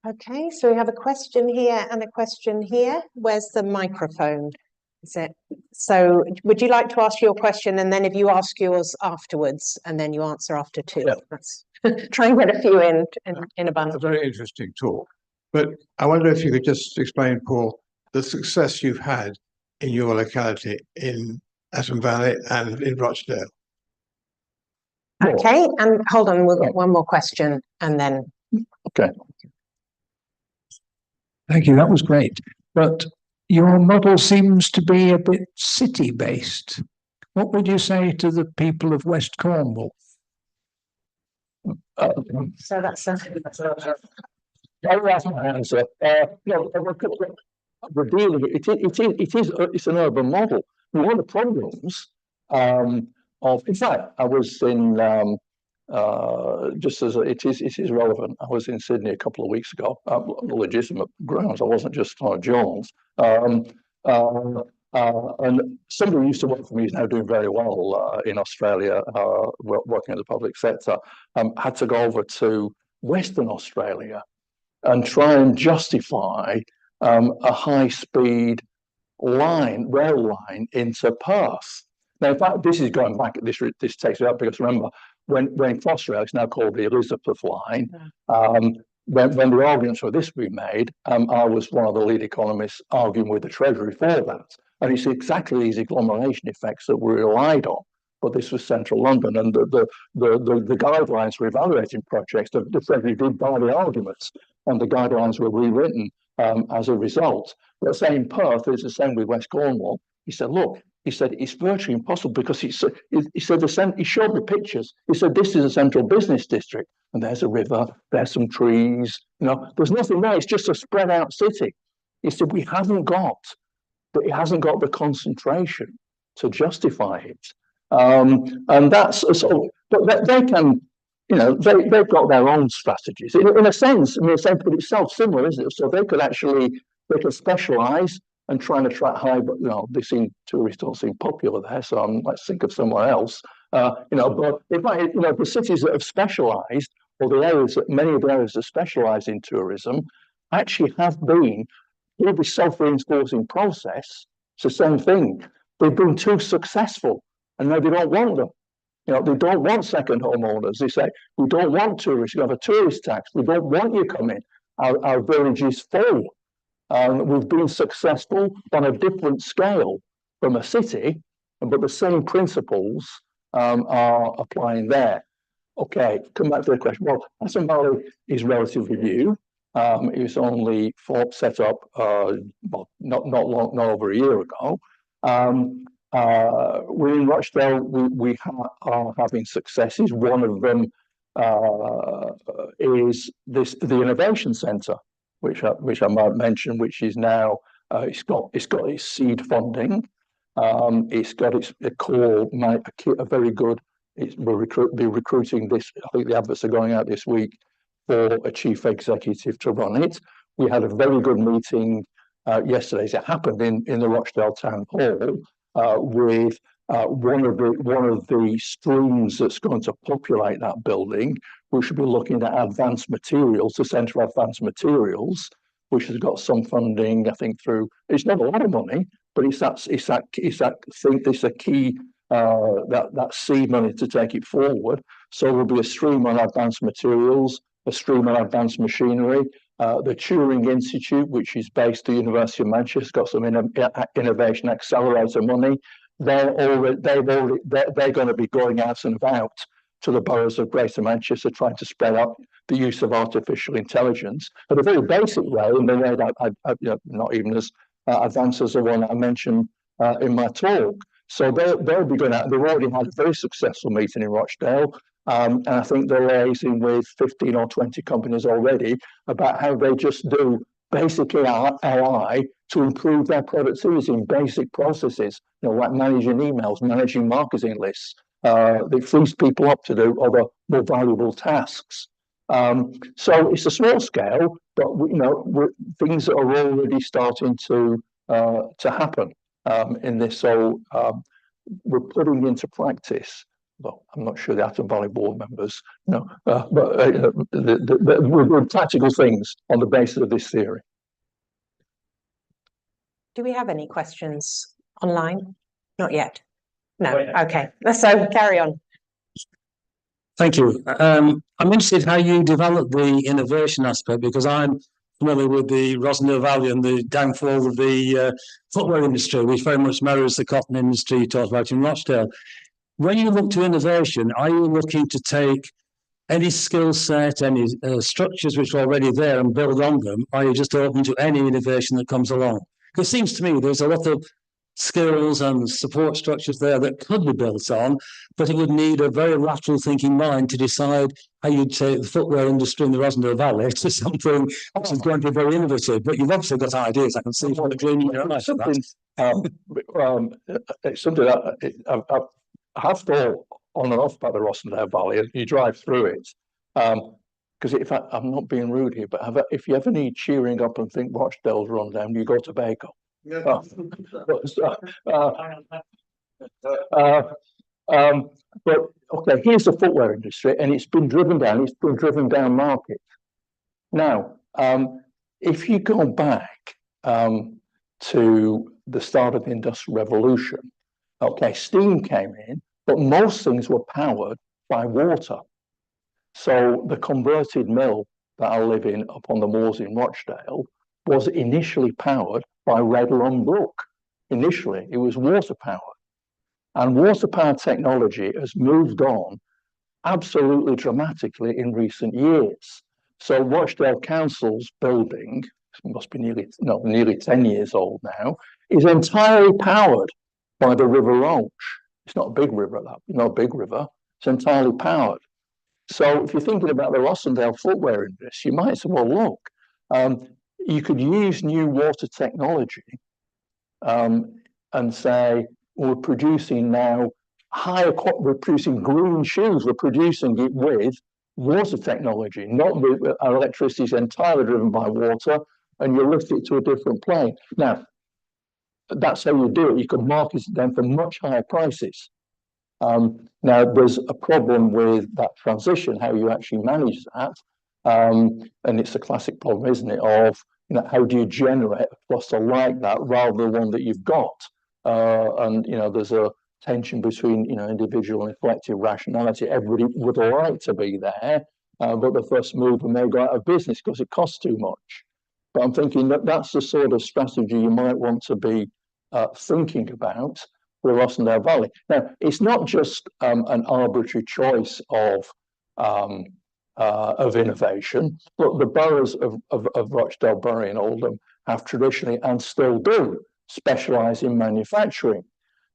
Speaker 3: Okay, so we have a question here and a question here. Where's the microphone? Is it? So would you like to ask your question, and then if you ask yours afterwards, and then you answer after two?
Speaker 2: Yeah.
Speaker 3: Let's try and get a few in a bunch.
Speaker 5: A very interesting talk. But I wonder if you could just explain, Paul, the success you've had in your locality in Atom Valley and in Rochdale.
Speaker 3: Okay, and hold on, we'll get one more question and then.
Speaker 2: Okay.
Speaker 6: Thank you, that was great. But your model seems to be a bit city-based. What would you say to the people of West Cornwall?
Speaker 3: So that's
Speaker 2: That's my answer. We're dealing. It's an urban model. One of the problems in fact, I was in just as it is relevant. I was in Sydney a couple of weeks ago, legitimate grounds. I wasn't just on Jones. And somebody who used to work for me is now doing very well in Australia, working in the public sector. Had to go over to Western Australia and try and justify a high-speed rail line into Perth. Now, in fact, this is going back. This takes it up because remember, when Crossrail, it's now called the Elizabeth Line. When the arguments for this were made, I was one of the lead economists arguing with the Treasury for that. And it's exactly these agglomeration effects that we relied on. But this was central London, and the guidelines for evaluating projects, the Treasury did buy the arguments, and the guidelines were rewritten as a result. But saying Perth is the same with West Cornwall. He said, look, it's virtually impossible because he showed me pictures. He said, this is a central business district, and there's a river, there's some trees, there's nothing there. It's just a spread out city. He said, it hasn't got the concentration to justify it. And that's so, but they can, they've got their own strategies. In a sense, the same put itself similar, isn't it? So they could specialize and try and attract high, but tourists don't seem popular there. So let's think of somewhere else. But in fact, the cities that have specialized, or many of the areas that specialize in tourism, actually have been through the self-reinforcing process. It's the same thing. They've been too successful, and now they don't want them. They don't want second homeowners. They say, we don't want tourists. You have a tourist tax. We don't want you coming. Our village is full. We've been successful on a different scale from a city, but the same principles are applying there. Okay, come back to the question. Well, Atom Valley is relatively new. It was only set up well, not over a year ago. We're in Rochdale. We are having successes. One of them is the Innovation Centre, which I might mention, which is now it's got its seed funding. It's got its core, a very good. We'll be recruiting this. I think the adverts are going out this week for a chief executive to run it. We had a very good meeting yesterday, as it happened in the Rochdale Town Hall, with one of the streams that's going to populate that building. We should be looking at advanced materials, the Centre for Advanced Materials, which has got some funding, I think, through. It's not a lot of money, but it's a key that seed money to take it forward. So there'll be a stream on advanced materials, a stream on advanced machinery. The Turing Institute, which is based at the University of Manchester, got some innovation accelerator money. They're going to be going out and about to the boroughs of Greater Manchester, trying to spread out the use of artificial intelligence at a very basic way, in the way that not even as advanced as the one I mentioned in my talk. So they'll be going out. They've already had a very successful meeting in Rochdale. And I think they're liaising with 15 or 20 companies already about how they just do basically AI to improve their productivity in basic processes, like managing emails, managing marketing lists. They frees people up to do other more valuable tasks. So it's a small scale, but things that are already starting to happen in this. So we're putting into practice. Well, I'm not sure the Atom Valley board members, but we're doing practical things on the basis of this theory.
Speaker 3: Do we have any questions online? Not yet. No. Okay. So carry on.
Speaker 7: Thank you. I'm interested how you develop the innovation aspect, because I'm familiar with the Rochdale Valley and the downfall of the footwear industry, which very much mirrors the cotton industry you talked about in Rochdale. When you look to innovation, are you looking to take any skill set, any structures which are already there and build on them? Or are you just open to any innovation that comes along? Because it seems to me there's a lot of skills and support structures there that could be built on, but it would need a very lateral thinking mind to decide how you'd take the footwear industry in the Rochdale Valley to something which is going to be very innovative. But you've obviously got ideas. I can see from the dream in your eyes.
Speaker 2: It's something that I have thought on and off about the Rochdale Valley. You drive through it, because I'm not being rude here, but if you ever need cheering up and think Rochdale's run down, you go to Baco. But okay, here's the footwear industry, and it's been driven down. It's been driven down market. Now, if you go back to the start of the Industrial Revolution, okay, steam came in, but most things were powered by water. So the converted mill that I live in up on the moors in Rochdale was initially powered by Red Lum Brook. Initially, it was water powered. And water power technology has moved on absolutely dramatically in recent years. So Rochdale Council's building, must be nearly 10 years old now, is entirely powered by the River Roach. It's not a big river, it's entirely powered. So if you're thinking about the Rossendale footwear industry, you might say, well, look, you could use new water technology and say, we're producing now we're producing green shoes, we're producing it with water technology, not with our electricity is entirely driven by water, and you lift it to a different plane. Now, that's how you do it. You can market it then for much higher prices. Now, there's a problem with that transition, how you actually manage that. And it's a classic problem, isn't it, of how do you generate a cluster like that rather than one that you've got? And there's a tension between individual and collective rationality. Everybody would like to be there, but the first mover may go out of business because it costs too much. But I'm thinking that's the sort of strategy you might want to be thinking about for the Rossendale Valley. Now, it's not just an arbitrary choice of of innovation. Look, the boroughs of Rochdale, Bury and Oldham have traditionally and still do specialise in manufacturing.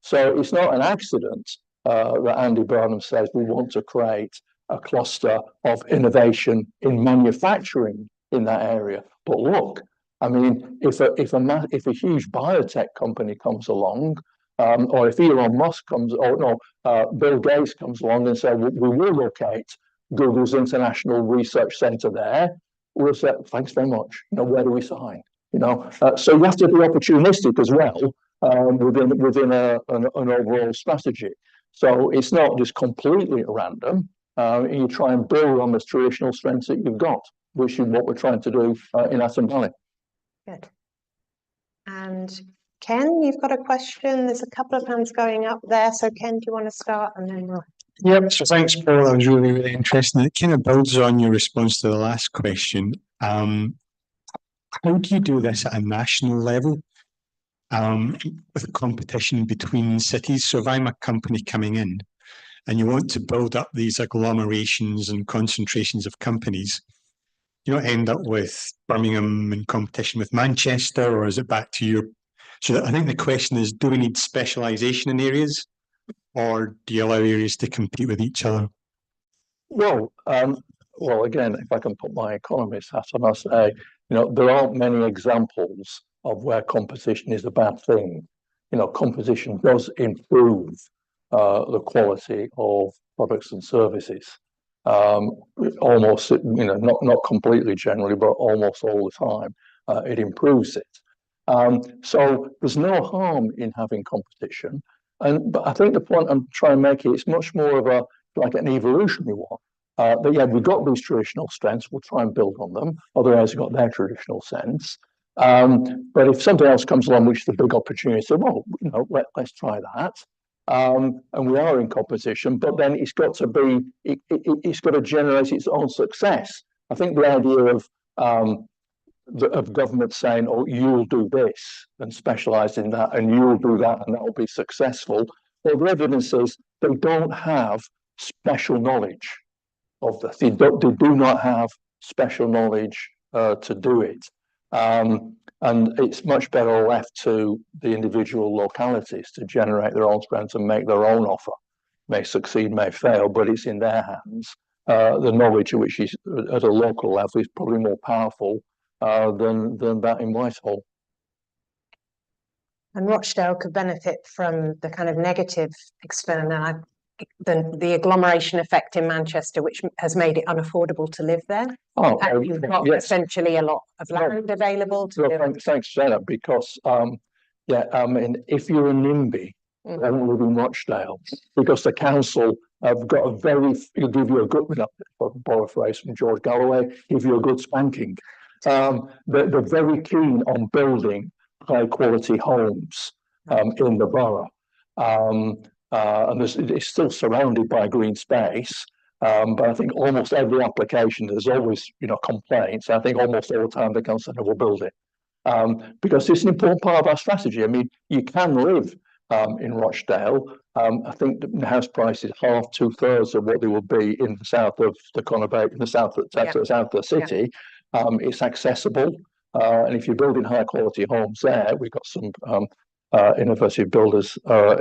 Speaker 2: So it's not an accident that Andy Burnham says we want to create a cluster of innovation in manufacturing in that area. But look, I mean, if a huge biotech company comes along, or if Elon Musk comes, or no, Bill Gates comes along and says, we will locate Google's International Research Centre there, we'll say, thanks very much. You know, where do we sign? You know, so you have to be opportunistic as well within an overall strategy. So it's not just completely random. You try and build on the traditional strengths that you've got, which is what we're trying to do in Aston Valley.
Speaker 3: Good. And Ken, you've got a question. There's a couple of hands going up there. So Ken, do you want to start and then we'll...
Speaker 8: Yep, so thanks, Paul. That was really, really interesting. It kind of builds on your response to the last question. How do you do this at a national level with competition between cities? So if I'm a company coming in and you want to build up these agglomerations and concentrations of companies, you don't end up with Birmingham in competition with Manchester, or is it back to your... So I think the question is, do we need specialisation in areas, or do you allow areas to compete with each other?
Speaker 2: Well, again, if I can put my economist hat on, I say, you know, there aren't many examples of where competition is a bad thing. You know, competition does improve the quality of products and services. Almost, you know, not completely generally, but almost all the time, it improves it. So there's no harm in having competition. But I think the point I'm trying to make it's much more of like an evolutionary one. But yeah, we've got these traditional strengths. We'll try and build on them. Other areas have got their traditional sense. But if something else comes along, which is a big opportunity, so well, you know, let's try that. And we are in competition, but then it's got to be, it's got to generate its own success. I think the idea of government saying, "Oh, you'll do this and specialise in that, and you'll do that, and that will be successful." Well, the evidence is they don't have special knowledge of this. They do not have special knowledge to do it. And it's much better left to the individual localities to generate their own strengths and make their own offer. May succeed, may fail, but it's in their hands. The knowledge which is at a local level is probably more powerful than that in Whitehall.
Speaker 3: And Rochdale could benefit from the kind of negative external, the agglomeration effect in Manchester, which has made it unaffordable to live there.
Speaker 2: Oh,
Speaker 3: and you've got essentially a lot of land available to live.
Speaker 2: Thanks for saying that, because I mean, if you're a NIMBY, don't live in Rochdale, because the council have got a very, it'll give you a good, borrow a phrase from George Galloway, give you a good spanking. They're very keen on building high quality homes in the borough. And it's still surrounded by green space. But I think almost every application, there's always, you know, complaints. I think almost all the time the council will build it. Because it's an important part of our strategy. I mean, you can live in Rochdale. I think the house price is half, 2/3 of what they will be in the south of the Conurbate, in the south of the city. It's accessible. And if you're building high quality homes there, we've got some innovative builders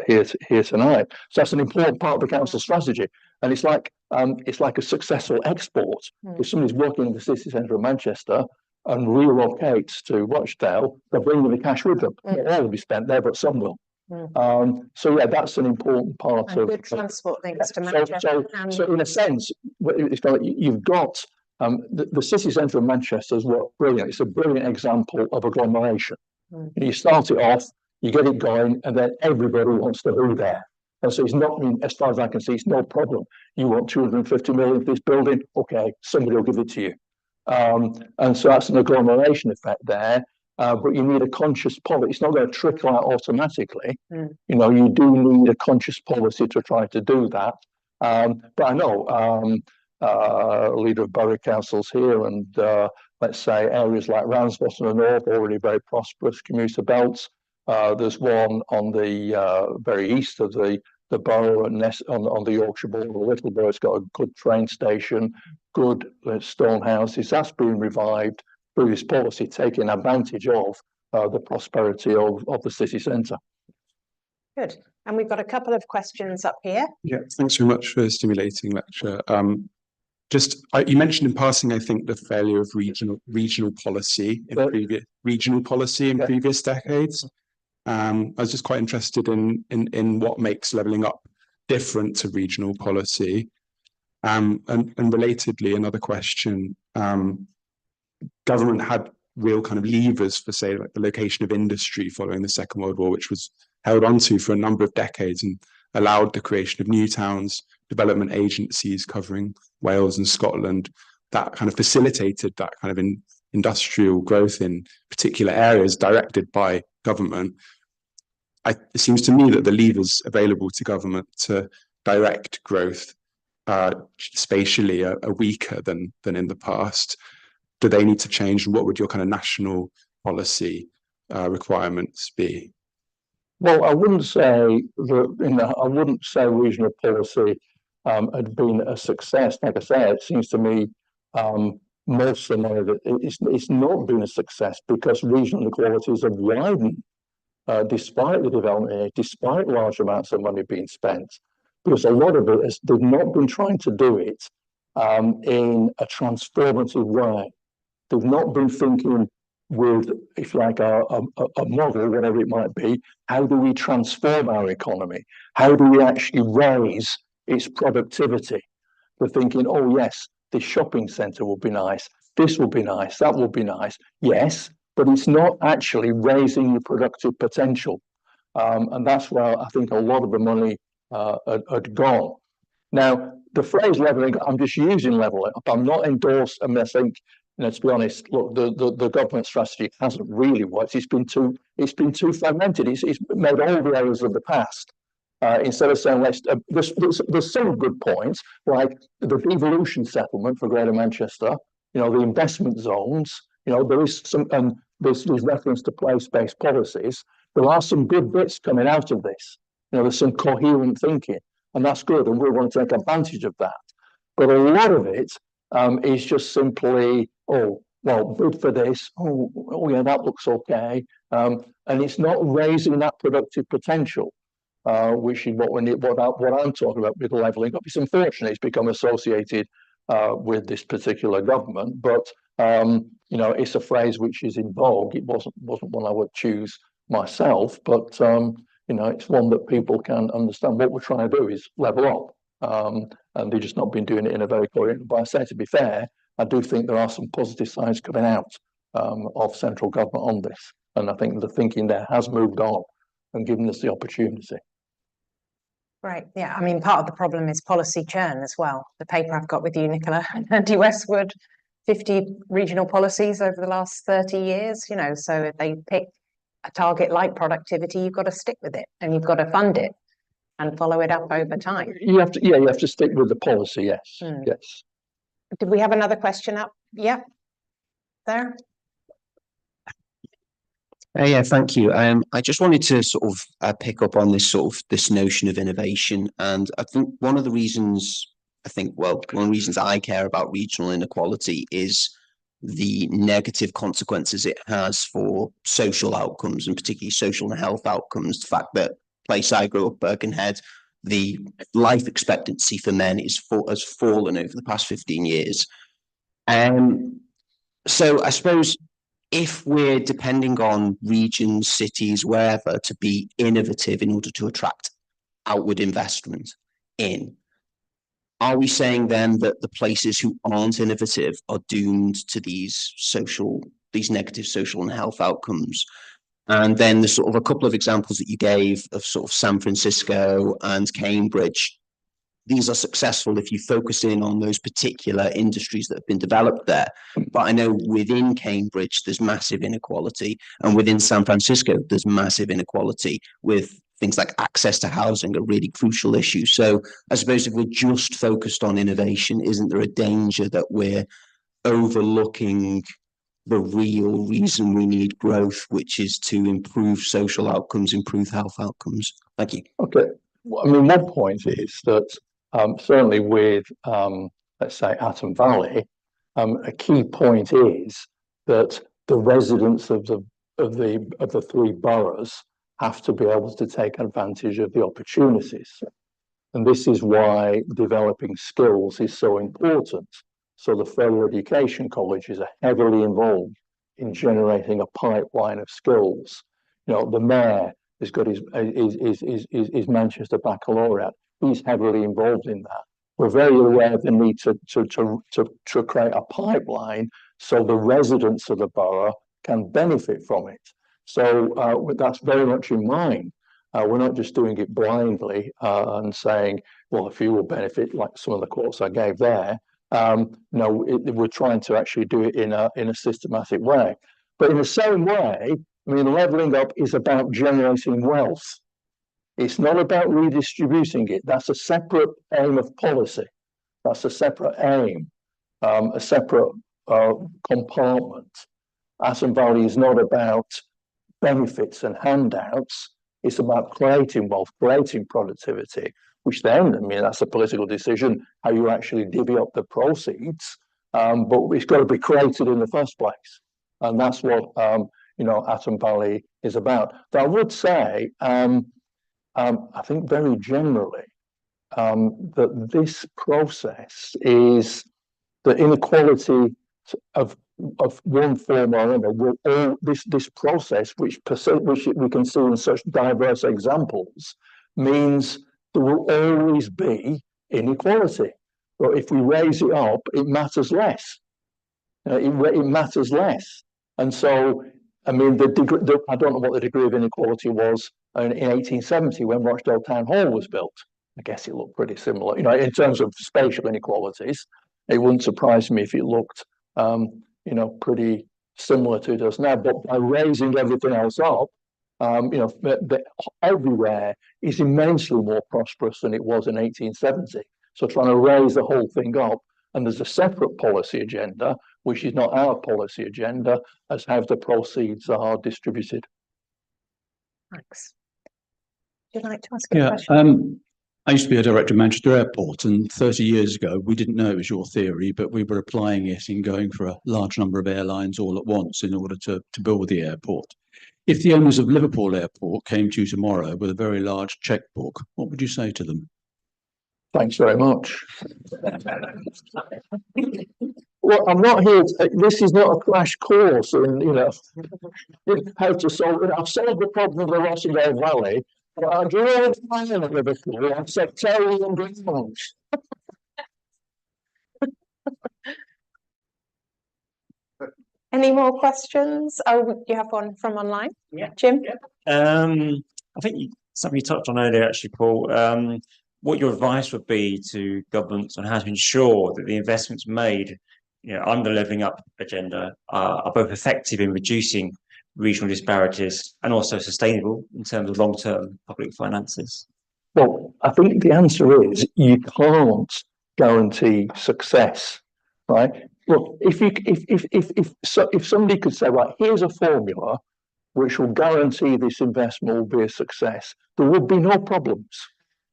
Speaker 2: here tonight. So that's an important part of the council strategy. And it's like a successful export. If somebody's working in the city centre of Manchester and relocates to Rochdale, they're bringing the cash with them. Not all will be spent there, but some will. So yeah, that's an important part
Speaker 3: and
Speaker 2: of
Speaker 3: good transport links to Manchester.
Speaker 2: So in a sense, it's like you've got the city centre of Manchester is brilliant. It's a brilliant example of agglomeration. You start it off, you get it going, and then everybody wants to be there. And so it's not, I mean, as far as I can see, it's no problem. You want 250 million for this building? Okay, somebody will give it to you. And so that's an agglomeration effect there. But you need a conscious policy. It's not going to trickle out automatically. You know, you do need a conscious policy to try to do that. But I know leader of borough councils here, and let's say areas like Ramsbottom and the North, already very prosperous commuter belts. There's one on the very east of the borough and on the Yorkshire border, Littleborough. It's got a good train station. good stone houses. That's been revived through this policy, taking advantage of the prosperity of the city centre.
Speaker 3: Good. And we've got a couple of questions up here.
Speaker 9: Yeah, thanks very much for a stimulating lecture. You mentioned in passing, I think, the failure of regional policy in previous decades. I was just quite interested in what makes levelling up different to regional policy. And relatedly, another question, government had real kind of levers for, say, like the location of industry following the Second World War, which was held onto for a number of decades and allowed the creation of new towns, development agencies covering Wales and Scotland, that kind of facilitated that kind of industrial growth in particular areas directed by government. It seems to me that the levers available to government to direct growth spatially are weaker than in the past. Do they need to change, and what would your kind of national policy requirements be?
Speaker 2: Well, I wouldn't say that, I wouldn't say regional policy had been a success. Like I say, it seems to me most of the money that it's not been a success because regional inequalities have widened despite the development, despite large amounts of money being spent, because a lot of it is they've not been trying to do it in a transformative way. They've not been thinking with, if you like, a model, whatever it might be. How do we transform our economy? How do we actually raise its productivity? They're thinking, oh yes, this shopping centre will be nice. This will be nice. That will be nice. Yes, but it's not actually raising the productive potential. And that's where I think a lot of the money had gone. Now, the phrase levelling, I'm just using levelling up. I'm not endorsed. I mean, I think, you know, to be honest, look, the government strategy hasn't really worked. It's been too fragmented. It's made all the errors of the past. Instead of saying there's some good points, like the devolution settlement for Greater Manchester, you know, the investment zones, you know, there is some, and there's reference to place-based policies. There are some good bits coming out of this. You know, there's some coherent thinking, and that's good, and we want to take advantage of that. But a lot of it is just simply, oh, well, bid for this. Oh yeah, that looks okay, and it's not raising that productive potential, which is what we need. What I'm talking about with levelling up. It's unfortunate it's become associated with this particular government, but you know, it's a phrase which is in vogue. It wasn't one I would choose myself, but you know, it's one that people can understand. What we're trying to do is level up, and they've just not been doing it in a very coherent. But I say, to be fair, I do think there are some positive signs coming out of central government on this, and I think the thinking there has moved on and given us the opportunity.
Speaker 3: Right. Yeah. I mean, part of the problem is policy churn as well. The paper I've got with you, Nicola, Andy Westwood, 50 regional policies over the last 30 years, you know, so if they pick a target like productivity, you've got to stick with it and you've got to fund it and follow it up over time.
Speaker 2: You have to stick with the policy, yes. Yes.
Speaker 3: Did we have another question up? Yeah. There.
Speaker 10: Yeah, thank you. I just wanted to sort of pick up on this notion of innovation, and I think one of the reasons I care about regional inequality is the negative consequences it has for social outcomes, and particularly social and health outcomes. The fact that place I grew up, Birkenhead, the life expectancy for men has fallen over the past 15 years. So I suppose, if we're depending on regions, cities, wherever, to be innovative in order to attract outward investment in, are we saying then that the places who aren't innovative are doomed to these negative social and health outcomes? And then there's sort of a couple of examples that you gave of sort of San Francisco and Cambridge. These are successful if you focus in on those particular industries that have been developed there. But I know within Cambridge, there's massive inequality. And within San Francisco, there's massive inequality, with things like access to housing a really crucial issue. So I suppose if we're just focused on innovation, isn't there a danger that we're overlooking the real reason we need growth, which is to improve social outcomes, improve health outcomes? Thank you.
Speaker 2: Okay. Well, I mean, one point is that certainly with let's say, Atom Valley, a key point is that the residents of the three boroughs have to be able to take advantage of the opportunities. And this is why developing skills is so important. So the further education colleges are heavily involved in generating a pipeline of skills. You know, the mayor has got his Manchester Baccalaureate. He's heavily involved in that. We're very aware of the need to create a pipeline so the residents of the borough can benefit from it. So that's very much in mind. We're not just doing it blindly and saying, well, a few will benefit, like some of the quotes I gave there. No, we're trying to actually do it in a systematic way. But in the same way, I mean, levelling up is about generating wealth. It's not about redistributing it. That's a separate aim of policy. That's a separate aim, a separate compartment. Atom Valley is not about benefits and handouts. It's about creating wealth, creating productivity, which then, I mean, that's a political decision, how you actually divvy up the proceeds, but it's got to be created in the first place. And that's what, you know, Atom Valley is about. But I would say, I think very generally, that this process is the inequality of one form or another will all this process, which we can see in such diverse examples, means there will always be inequality. But if we raise it up, it matters less. It matters less. And so, I mean, I don't know what the degree of inequality was in 1870 when Rochdale Town Hall was built. I guess it looked pretty similar. You know, in terms of spatial inequalities, it wouldn't surprise me if it looked you know, pretty similar to it does now. But by raising everything else up, you know, everywhere is immensely more prosperous than it was in 1870. So trying to raise the whole thing up, and there's a separate policy agenda, which is not our policy agenda, as how the proceeds are distributed.
Speaker 3: Thanks. Would you like to ask a question?
Speaker 11: I used to be a director of Manchester Airport, and 30 years ago, we didn't know it was your theory, but we were applying it in going for a large number of airlines all at once in order to build the airport. If the owners of Liverpool Airport came to you tomorrow with a very large checkbook, what would you say to them?
Speaker 2: Thanks very much. Well, I'm not here. This is not a crash course in, you know, how to solve it. I've solved the problem of the Rochdale Valley. But I drew a line at Liverpool on sectarian grounds.
Speaker 3: Any more questions? Oh, you have one from online?
Speaker 12: Yeah.
Speaker 3: Jim?
Speaker 12: I think something you touched on earlier, actually, Paul. What your advice would be to governments on how to ensure that the investments made, you know, under levelling up agenda are both effective in reducing regional disparities and also sustainable in terms of long-term public finances?
Speaker 2: Well, I think the answer is you can't guarantee success, right? Look, if somebody could say, right, here's a formula which will guarantee this investment will be a success, there would be no problems,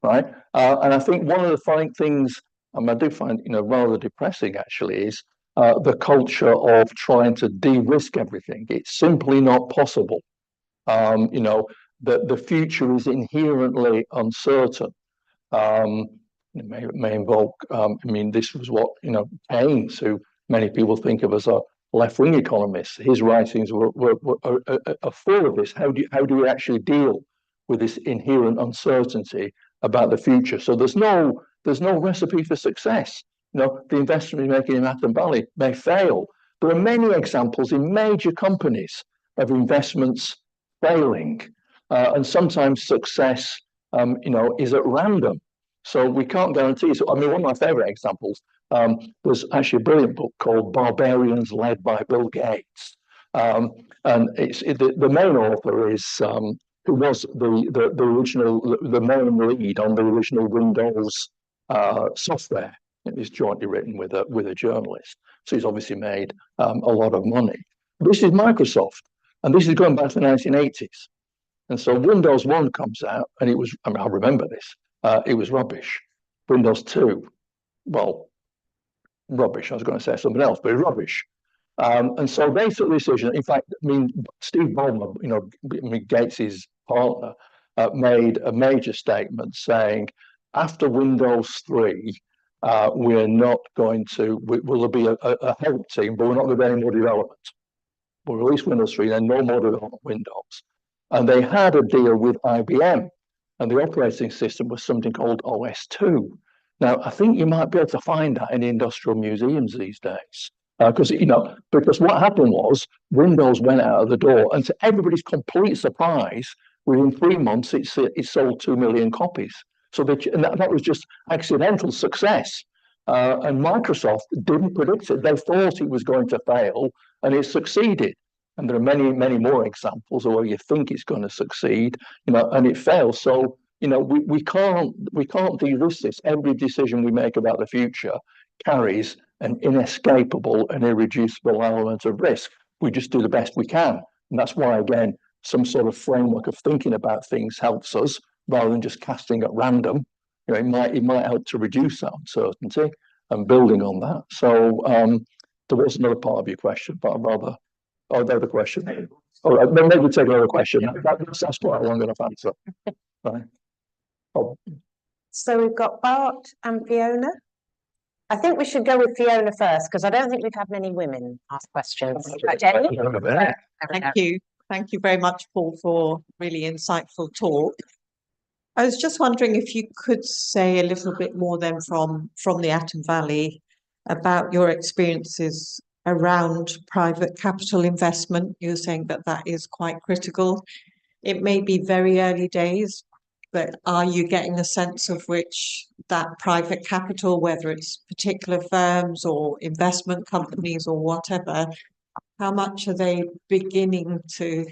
Speaker 2: right? And I think one of the funny things, I do find, you know, rather depressing actually, is the culture of trying to de-risk everything. It's simply not possible. You know, the future is inherently uncertain. It may involve, I mean, this was what, you know, Keynes, who many people think of as a left-wing economist, his writings are full of this. How do we actually deal with this inherent uncertainty about the future? So there's no recipe for success. You know, the investment we're making in Atom Valley may fail. There are many examples in major companies of investments failing, and sometimes success, you know, is at random. So we can't guarantee. So, I mean, one of my favorite examples, there's actually a brilliant book called Barbarians Led by Bill Gates, and the main author is who was the original, the main lead on the original Windows software. It was jointly written with a journalist, so he's obviously made a lot of money. This is Microsoft, and this is going back to the 1980s. And so Windows 1 comes out, and it was, I mean, I remember this, it was rubbish. Windows 2, well, rubbish. I was going to say something else, but it's rubbish. And so they took the decision. In fact, I mean, Steve Ballmer, you know, I mean, Gates's partner, made a major statement saying, after Windows 3, we're not going to, will there be a help team, but we're not going to do any more development. We'll release Windows 3, then no more development Windows. And they had a deal with IBM, and the operating system was something called OS2. Now, I think you might be able to find that in industrial museums these days. Because because what happened was Windows went out of the door, and to everybody's complete surprise, within 3 months it sold 2 million copies. So that was just accidental success. And Microsoft didn't predict it. They thought it was going to fail, and it succeeded. And there are many, many more examples of where you think it's going to succeed, and it fails. So we can't de-risk this. Every decision we make about the future carries an inescapable and irreducible element of risk. We just do the best we can. And that's why, again, some sort of framework of thinking about things helps us rather than just casting at random. It might help to reduce that uncertainty and building on that. So there was another part of your question, but I'd rather, the other question. Oh, maybe we'll take another question. That's quite a long enough answer. Right. Oh.
Speaker 3: So we've got Bart and Fiona. I think we should go with Fiona first, because I don't think we've had many women ask questions. Jenny?
Speaker 13: Thank you. Thank you very much, Paul, for really insightful talk. I was just wondering if you could say a little bit more then from the Atom Valley about your experiences around private capital investment. You're saying that is quite critical. It may be very early days, but are you getting a sense of which that private capital, whether it's particular firms or investment companies or whatever, how much are they beginning to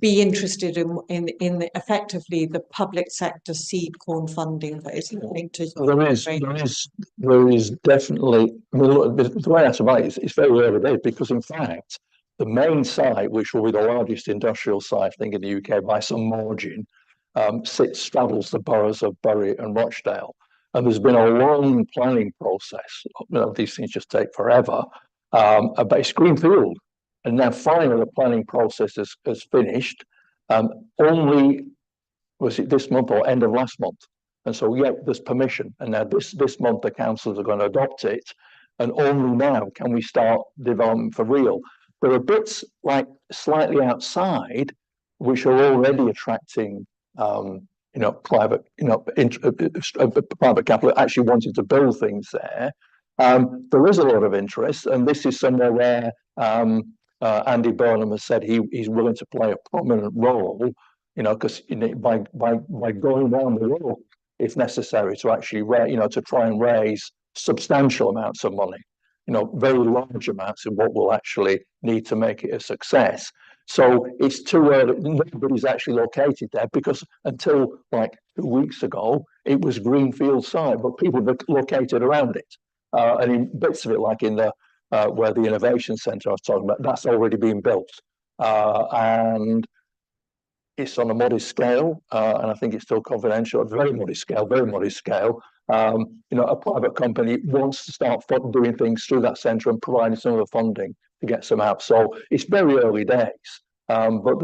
Speaker 13: be interested in effectively the public sector seed corn funding that is going to?
Speaker 2: There is definitely. I mean, look, the way I survive it's very early days, because in fact the main site, which will be the largest industrial site, I think, in the UK by some margin, straddles the boroughs of Bury and Rochdale, and there's been a long planning process. These things just take forever. But it's greenfield. And now finally the planning process has finished. Only, was it this month or end of last month? And so, yeah, there's permission. And now this month the councils are going to adopt it. And only now can we start development for real. There are bits like slightly outside which are already attracting private capital actually wanting to build things there. There is a lot of interest, and this is somewhere where Andy Burnham has said he's willing to play a prominent role, because by going down the road, if necessary, to actually to try and raise substantial amounts of money, very large amounts of what will actually need to make it a success. So it's too early. Nobody's actually located there, because until like 2 weeks ago, it was greenfield site, but people were located around it. And in bits of it, like in the where the innovation centre I was talking about, that's already been built, and it's on a modest scale, and I think it's still confidential. Very modest scale. A private company wants to start doing things through that centre and providing some of the funding to get some out. So it's very early days, but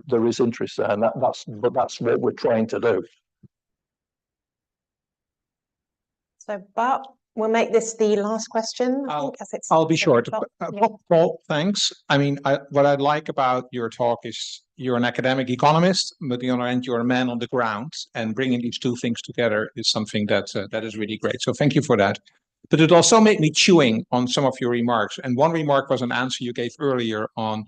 Speaker 2: there is interest there, and that's what we're trying to do.
Speaker 3: So, Bart, we'll make this the last question.
Speaker 14: I'll be short. Paul, thanks. I mean, what I like about your talk is you're an academic economist, but on the other hand, you're a man on the ground, and bringing these two things together is something that is really great. So thank you for that. But it also made me chewing on some of your remarks. And one remark was an answer you gave earlier on,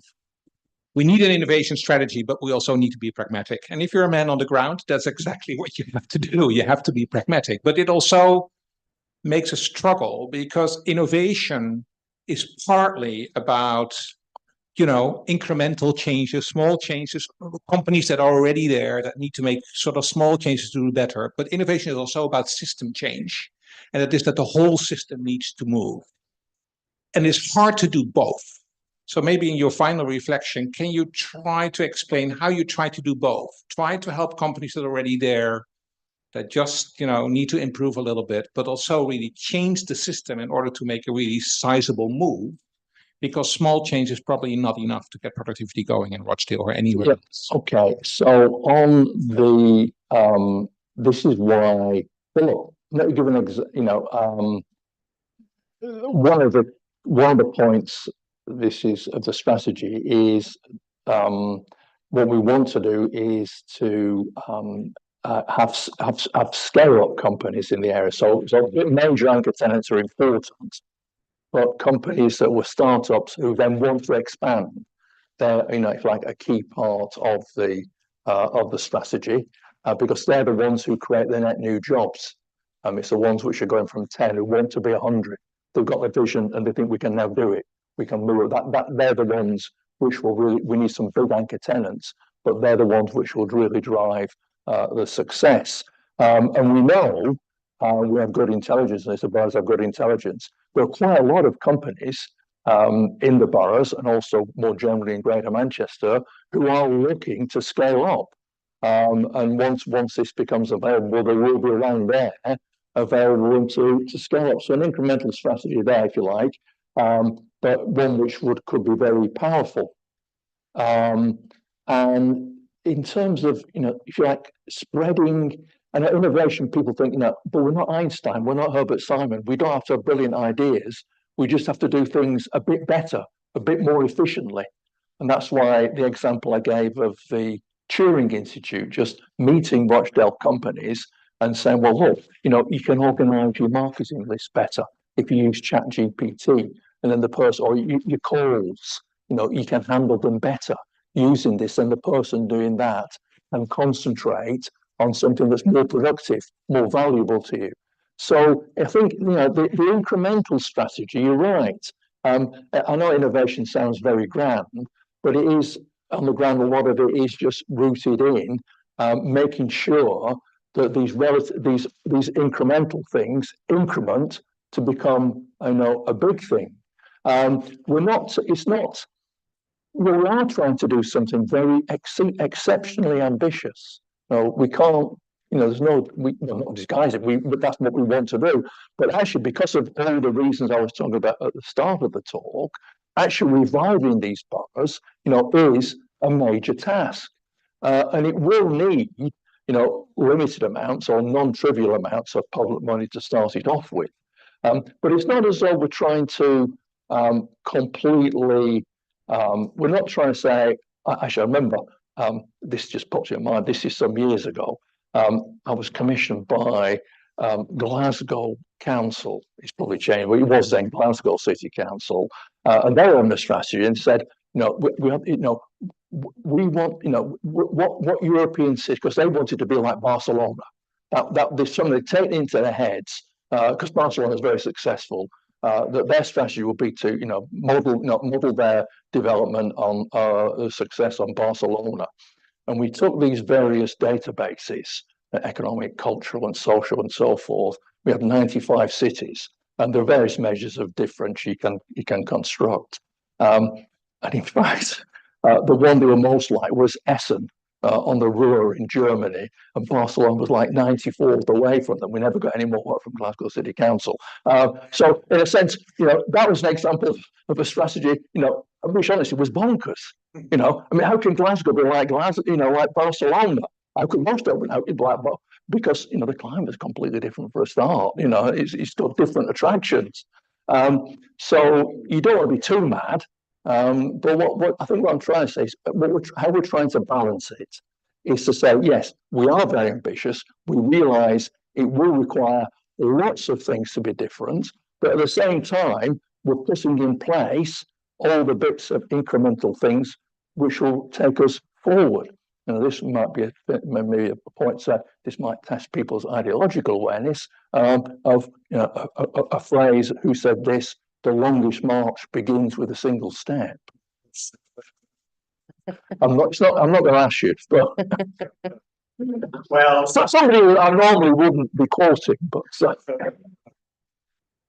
Speaker 14: we need an innovation strategy, but we also need to be pragmatic. And if you're a man on the ground, that's exactly what you have to do. You have to be pragmatic. But it also makes a struggle, because innovation is partly about, incremental changes, small changes, companies that are already there that need to make sort of small changes to do better. But innovation is also about system change. And it is that the whole system needs to move. And it's hard to do both. So maybe in your final reflection, can you try to explain how you try to do both? Try to help companies that are already there that just, need to improve a little bit, but also really change the system in order to make a really sizable move. Because small change is probably not enough to get productivity going in Rochdale or anywhere else.
Speaker 2: Okay, so on the this is why. Well, let me give an one of the points. This is of the strategy is what we want to do is to have scale up companies in the area. So major anchor tenants are important, but companies that were startups who then want to expand, they're it's like a key part of the strategy because they're the ones who create the net new jobs. It's the ones which are going from 10 who want to be 100. They've got a vision and they think we can now do it. We can move that. They're the ones which will really. We need some big anchor tenants, but they're the ones which will really drive the success. And we know we have good intelligence. And the boroughs have good intelligence. There are quite a lot of companies in the boroughs and also more generally in Greater Manchester who are looking to scale up. And once this becomes available, there will be around there available to scale up. So an incremental strategy there, if you like, but one which could be very powerful. And in terms of, if you like, spreading and innovation, people think, but we're not Einstein, we're not Herbert Simon, we don't have to have brilliant ideas. We just have to do things a bit better, a bit more efficiently. And that's why the example I gave of the Turing Institute, just meeting Rochdale companies and saying, well, look, you can organize your marketing list better if you use ChatGPT, and then the person, or your calls, you can handle them better using this than the person doing that, and concentrate on something that's more productive, more valuable to you. So I think, the incremental strategy, you're right. I know innovation sounds very grand, but it is on the ground, a lot of it is just rooted in making sure that these incremental things increment to become, a big thing. We are trying to do something very exceptionally ambitious. We can't, there's we not disguise it, but that's what we want to do. But actually, because of all the reasons I was talking about at the start of the talk, actually reviving these boroughs, is a major task. And it will need, limited amounts or non-trivial amounts of public money to start it off with. But it's not as though we're trying to completely, we're not trying to say, actually, I remember, this just popped in mind, this is some years ago. I was commissioned by Glasgow Council. It's probably changed, but it was then Glasgow City Council, and they were on the strategy and said, we want, what European cities, because they wanted to be like Barcelona. That there's something they take into their heads, because Barcelona is very successful. That their strategy will be to, model their development on the success on Barcelona. And we took these various databases, economic, cultural, and social, and so forth. We have 95 cities, and there are various measures of difference you can construct. And in fact, the one they were most like was Essen on the Ruhr in Germany, and Barcelona was like 94th away from them. We never got any more work from Glasgow City Council. So in a sense, that was an example of a strategy, which honestly was bonkers. How can Glasgow be like like Barcelona? How could most of them be like, because the climate is completely different for a start. It's got different attractions. So you don't want to be too mad. But what I think what I'm trying to say is how we're trying to balance it is to say, yes, we are very ambitious. We realize it will require lots of things to be different, but at the same time, we're putting in place all the bits of incremental things which will take us forward. This might be maybe a point to this might test people's ideological awareness of a phrase who said this: the longest march begins with a single step. I'm not going to ask you, but
Speaker 1: well,
Speaker 2: somebody I normally wouldn't be quoting, but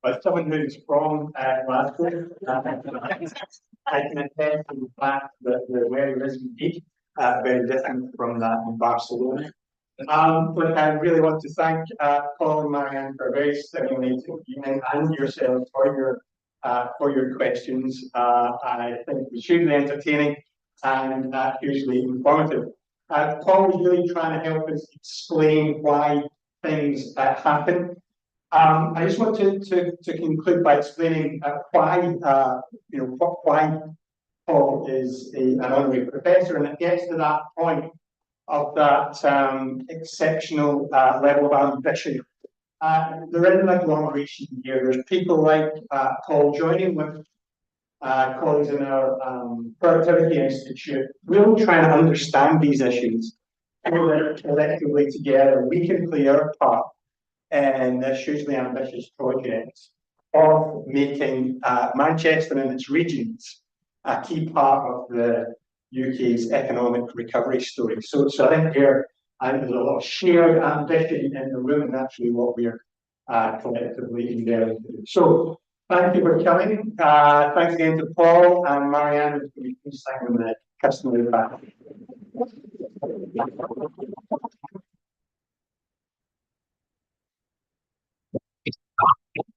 Speaker 1: as someone who's from Glasgow, I can attest to the fact that the weather is indeed very different from that in Barcelona. But I really want to thank Paul and Marianne for a very stimulating evening, and yourselves for your questions. I think it was hugely entertaining and hugely informative. Paul was really trying to help us explain why things happen. I just want to conclude by explaining why why Paul is an honorary professor, and it gets to that point of that exceptional level of ambition. There isn't a conglomeration here. There's people like Paul joining with colleagues in our Productivity Institute, really trying to understand these issues, so that collectively together we can play our part in this hugely ambitious project of making Manchester and its regions a key part of the UK's economic recovery story. So I think there's a lot of shared ambition in the room, and that's really what we're collectively endeavouring to do. So thank you for coming. Thanks again to Paul and Marianne, who's going to be signing the customary back.